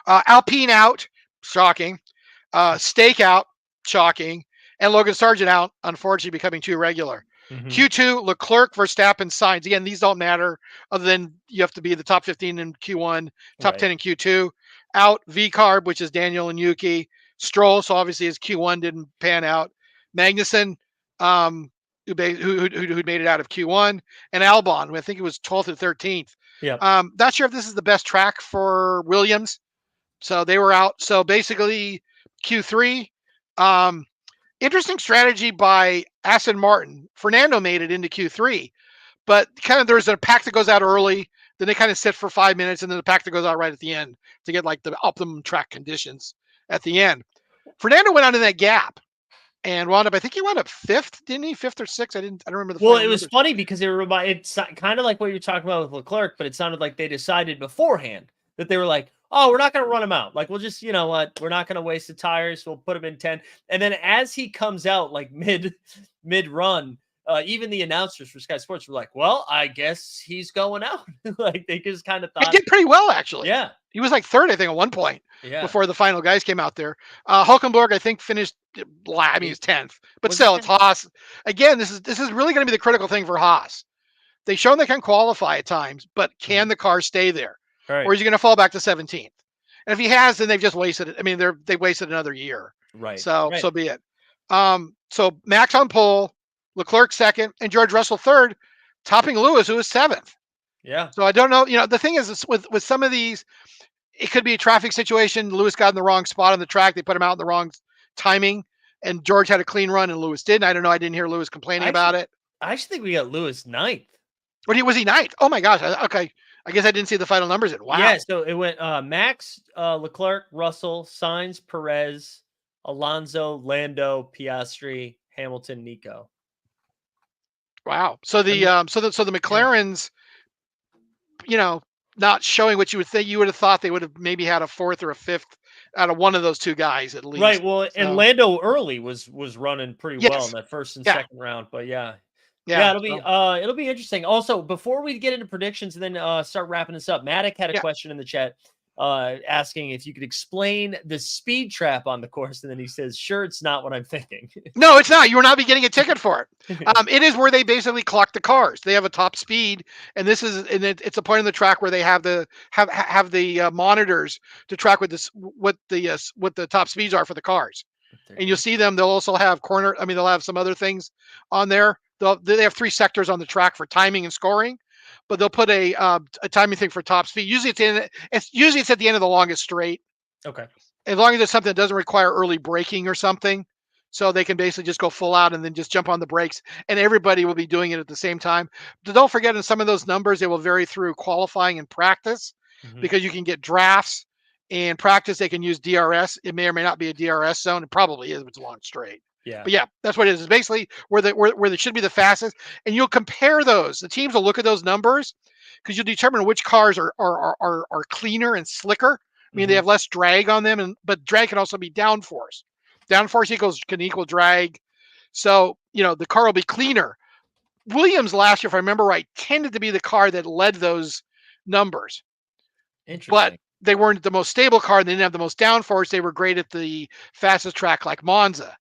Alpine out, shocking. Stake out, shocking. And Logan Sargent out, unfortunately becoming too regular. Mm-hmm. Q2, Leclerc, Verstappen, Sainz. Again, these don't matter other than you have to be the top 15 in Q1, top 10 in Q2. Out, V-Carb, which is Daniel and Yuki. Stroll, so obviously his Q1 didn't pan out. Magnussen, who made it out of Q1. And Albon, I think it was 12th or 13th. Yeah. Not sure if this is the best track for Williams. So they were out. So basically Q3, interesting strategy by Aston Martin. Fernando made it into Q3, but kind of there's a pack that goes out early. Then they kind of sit for 5 minutes, and then the pack that goes out right at the end to get like the optimum track conditions at the end. Fernando went out in that gap and wound up. I think he wound up fifth, didn't he? Fifth or sixth? I don't remember the. Well, it was funny because it's kind of like what you're talking about with Leclerc, but it sounded like they decided beforehand that they were like, oh, we're not going to run him out. Like, we'll just, you know what? We're not going to waste the tires. We'll put him in 10. And then as he comes out, like mid run, even the announcers for Sky Sports were like, well, I guess he's going out. Like, they just kind of thought. He did pretty well, actually. Yeah. He was like third, I think, at one point before the final guys came out there. Hulkenberg, I think, finished, he's 10th. But still, it's Haas. Again, this is really going to be the critical thing for Haas. They've shown they can qualify at times, but can the car stay there? Right. Or is he going to fall back to 17th? And if he has, then they've just wasted it. I mean, they wasted another year. Right. So be it. So Max on pole, Leclerc second, and George Russell third, topping Lewis, who was seventh. Yeah. So I don't know. The thing is with some of these, it could be a traffic situation. Lewis got in the wrong spot on the track. They put him out in the wrong timing, and George had a clean run, and Lewis didn't. I don't know. I didn't hear Lewis complaining about it. I actually think we got Lewis ninth. Was he ninth? Oh my gosh. Okay. I guess I didn't see the final numbers in. Wow. Yeah, so it went Max, Leclerc, Russell, Sainz, Perez, Alonso, Lando, Piastri, Hamilton, Nico. Wow. So the McLarens, not showing what you would think. You would have thought they would have maybe had a fourth or a fifth out of one of those two guys at least. Right. Well, and Lando early was running pretty well in that first and second round, but yeah, it'll be interesting. Also, before we get into predictions and then start wrapping this up, Maddock had a question in the chat asking if you could explain the speed trap on the course, and then he says, "Sure, it's not what I'm thinking." No, it's not. You will not be getting a ticket for it. It is where they basically clock the cars. They have a top speed, and it's a point on the track where they have the monitors to track what the top speeds are for the cars. And you'll see them. They'll also have they'll have some other things on there. They have 3 sectors on the track for timing and scoring, but they'll put a timing thing for top speed. Usually it's at the end of the longest straight. Okay. As long as it's something that doesn't require early braking or something, so they can basically just go full out and then just jump on the brakes, and everybody will be doing it at the same time. But don't forget, in some of those numbers, they will vary through qualifying and practice, because you can get drafts. In practice, they can use DRS. It may or may not be a DRS zone. It probably is if it's a long straight. Yeah. But yeah, that's what it is. It's basically where they should be the fastest, and you'll compare those. The teams will look at those numbers because you'll determine which cars are cleaner and slicker. I mean, they Mhm. have less drag on them, but drag can also be downforce. Downforce can equal drag. So the car will be cleaner. Williams last year, if I remember right, tended to be the car that led those numbers, but Interesting. they weren't the most stable car. They didn't have the most downforce. They were great at the fastest track like Monza.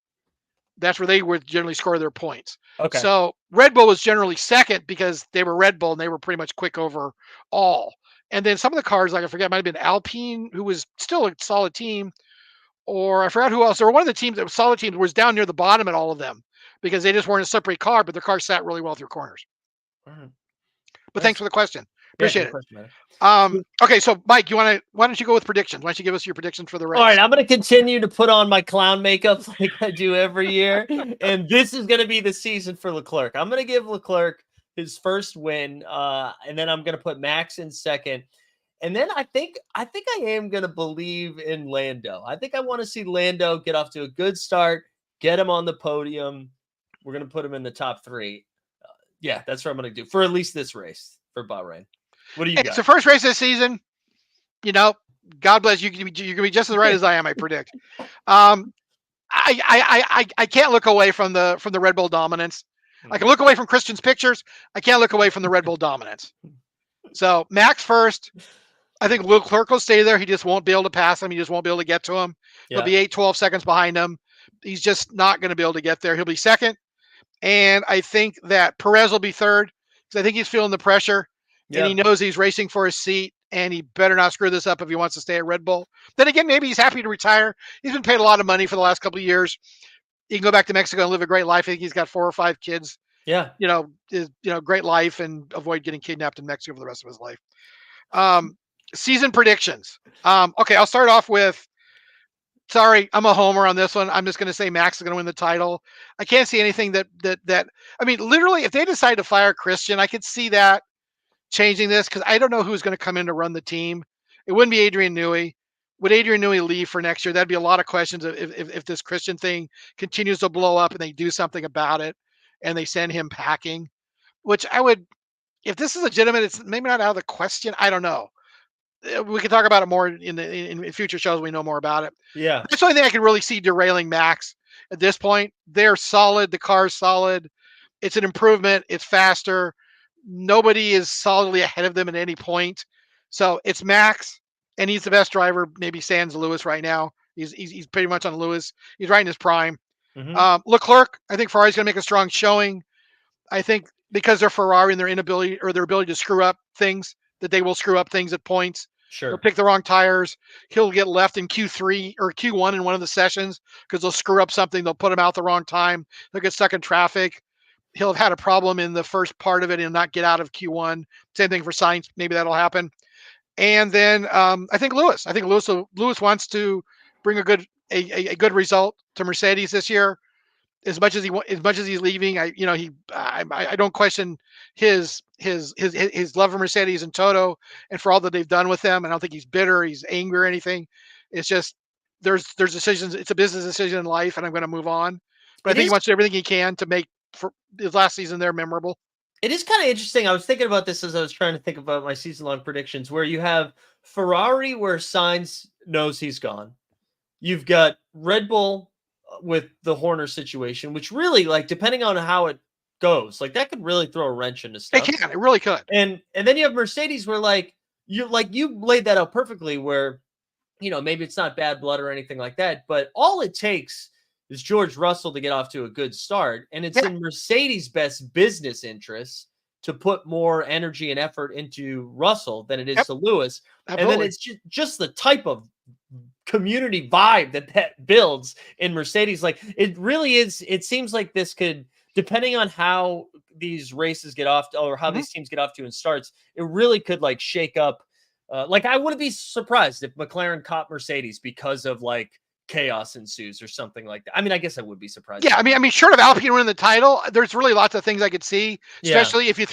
That's where they would generally score their points. Okay. So Red Bull was generally second because they were Red Bull and they were pretty much quick over all. And then some of the cars, like I forget, might have been Alpine, who was still a solid team, or I forgot who else. There were one of the teams that was solid teams was down near the bottom at all of them because they just weren't a slippery car, but their car sat really well through corners. All right. But thanks Nice. for the question. Yeah, Appreciate no it. question, man. Okay, so Mike, why don't you go with predictions? Why don't you give us your predictions for the All race? right, I'm going to continue to put on my clown makeup like I do every year. And this is going to be the season for Leclerc. I'm going to give Leclerc his first win. And then I'm going to put Max in second. And then I think I am going to believe in Lando. I think I want to see Lando get off to a good start, get him on the podium. We're going to put him in the top 3. Yeah, that's what I'm going to do for at least this race for Bahrain. What do you got? It's the first race this season. God bless you. You're going to be just as right as I am, I predict. I can't look away from the Red Bull dominance. I can look away from Christian's pictures. I can't look away from the Red Bull dominance. So Max first. I think Leclerc will stay there. He just won't be able to pass him. He just won't be able to get to him. He'll be 12 seconds behind him. He's just not going to be able to get there. He'll be second. And I think that Perez will be third because I think he's feeling the pressure and he knows he's racing for his seat and he better not screw this up if he wants to stay at Red Bull. Then again, maybe he's happy to retire. He's been paid a lot of money for the last couple of years. He can go back to Mexico and live a great life. I think he's got 4 or 5 kids. Yeah. Great life and avoid getting kidnapped in Mexico for the rest of his life. Season predictions. Okay, I'll start off with, sorry, I'm a homer on this one. I'm just going to say Max is going to win the title. I can't see anything that, I mean, literally, if they decide to fire Christian, I could see that changing this because I don't know who's going to come in to run the team. It wouldn't be Adrian Newey. Would Adrian Newey leave for next year? That'd be a lot of questions if this Christian thing continues to blow up and they do something about it and they send him packing, which I would, if this is legitimate, it's maybe not out of the question. I don't know. We can talk about it more in future shows. We know more about it. Yeah. That's the only thing I can really see derailing Max at this point. They're solid. The car's solid. It's an improvement. It's faster. Nobody is solidly ahead of them at any point. So it's Max, and he's the best driver. Maybe sans Lewis right now. He's pretty much on Lewis. He's right in his prime. Leclerc, I think Ferrari's going to make a strong showing. I think because they're Ferrari and their ability to screw up things, that they will screw up things at points. Sure. He'll pick the wrong tires. He'll get left in Q3 or Q1 in one of the sessions because they'll screw up something. They'll put him out the wrong time. They'll get stuck in traffic. He'll have had a problem in the first part of it and not get out of Q1. Same thing for Sainz. Maybe that'll happen. And then I think Lewis. Lewis wants to bring a good result to Mercedes this year. As much as he's leaving, I don't question his love for Mercedes and Toto and for all that they've done with them. I don't think he's bitter, he's angry or anything. It's just there's decisions. It's a business decision in life, and I'm going to move on. But I think he wants to do everything he can to make for his last season there memorable. It is kind of interesting. I was thinking about this as I was trying to think about my season-long predictions, where you have Ferrari, where Sainz knows he's gone. You've got Red Bull with the Horner situation, which really, like, depending on how it goes, like, that could really throw a wrench into stuff. It really could. And then you have Mercedes, where you laid that out perfectly, where maybe it's not bad blood or anything like that, but all it takes is George Russell to get off to a good start, and it's in Mercedes' best business interests to put more energy and effort into Russell than it is to Lewis. Absolutely. And then it's just the type of community vibe that builds in Mercedes. Like, it really is. It seems like this could, depending on how these races get off or how these teams get off to in starts, it really could shake up. I wouldn't be surprised if McLaren caught Mercedes because of chaos ensues or something like that. I mean, I guess I would be surprised. Yeah, I mean, short of Alpine winning the title, there's really lots of things I could see. Especially if you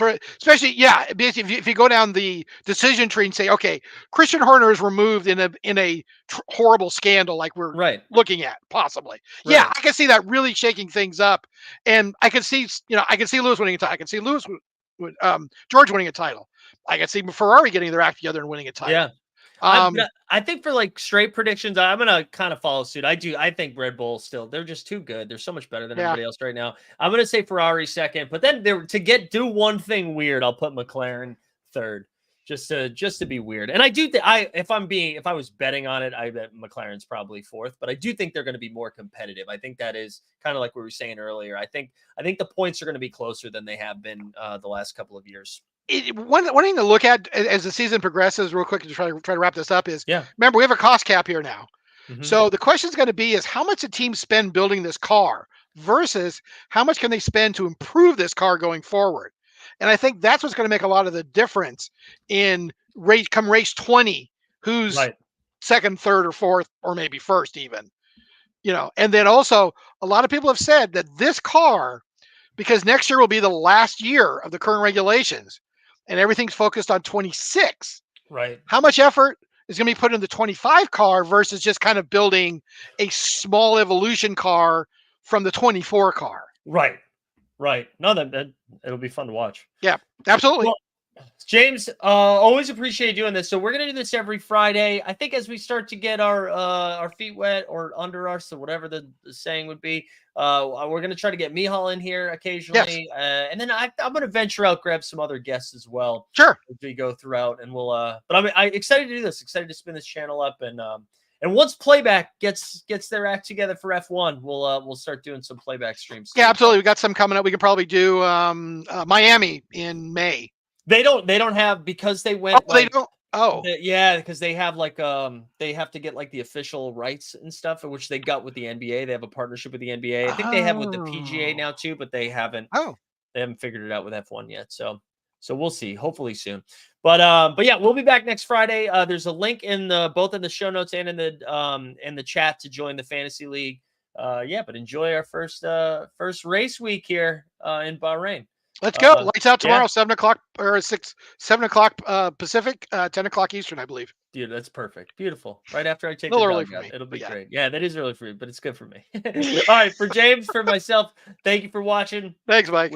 basically, if you go down the decision tree and say, okay, Christian Horner is removed in a horrible scandal like we're looking at, possibly. Right. Yeah, I can see that really shaking things up, and I can see, Lewis winning a title. I can see George winning a title. I can see Ferrari getting their act together and winning a title. Yeah. I think for like straight predictions, I'm gonna kind of follow suit. I think Red Bull still, they're just too good. They're so much better than everybody else right now. I'm gonna say Ferrari second, but then do one thing weird, I'll put McLaren third, just to be weird. And I do think if I was betting on it, I bet McLaren's probably fourth, but I do think they're going to be more competitive. I think that is kind of like we were saying earlier. I think the points are going to be closer than they have been the last couple of years. One thing to look at as the season progresses, real quick, to try to wrap this up, is remember, we have a cost cap here now. Mm-hmm. So the question is going to be is how much the team spend building this car versus how much can they spend to improve this car going forward. And I think that's what's going to make a lot of the difference in race 20, who's second, third, or fourth, or maybe first even. And then also a lot of people have said that this car, because next year will be the last year of the current regulations, and everything's focused on 26. Right. How much effort is going to be put in the 25 car versus just kind of building a small evolution car from the 24 car? Right. No, that it'll be fun to watch. Yeah, absolutely. Well, James, always appreciate doing this. So we're gonna do this every Friday. I think as we start to get our feet wet or under us, or whatever the saying would be, we're gonna try to get Mihal in here occasionally, and then I'm gonna venture out, grab some other guests as well. Sure. As we go throughout, and we'll. But I'm excited to do this. Excited to spin this channel up, and once Playback gets their act together for F1, we'll start doing some Playback streams. Yeah, absolutely. We got some coming up. We could probably do Miami in May. They don't have, because they went. Oh, they don't. Oh, yeah, because they have they have to get like the official rights and stuff, which they got with the NBA. They have a partnership with the NBA. I think they have with the PGA now too, but they haven't. They haven't figured it out with F1 yet. So we'll see. Hopefully soon. But yeah, we'll be back next Friday. There's a link in both in the show notes and in the chat to join the fantasy league. But enjoy our first race week here in Bahrain. Let's go. Lights out tomorrow, 7 o'clock or 7 o'clock Pacific, 10 o'clock Eastern, I believe. Dude, that's perfect. Beautiful. Right after I take the dog out. It'll be great. Yeah, that is early for you, but it's good for me. All right, for James, for myself, thank you for watching. Thanks, Mike.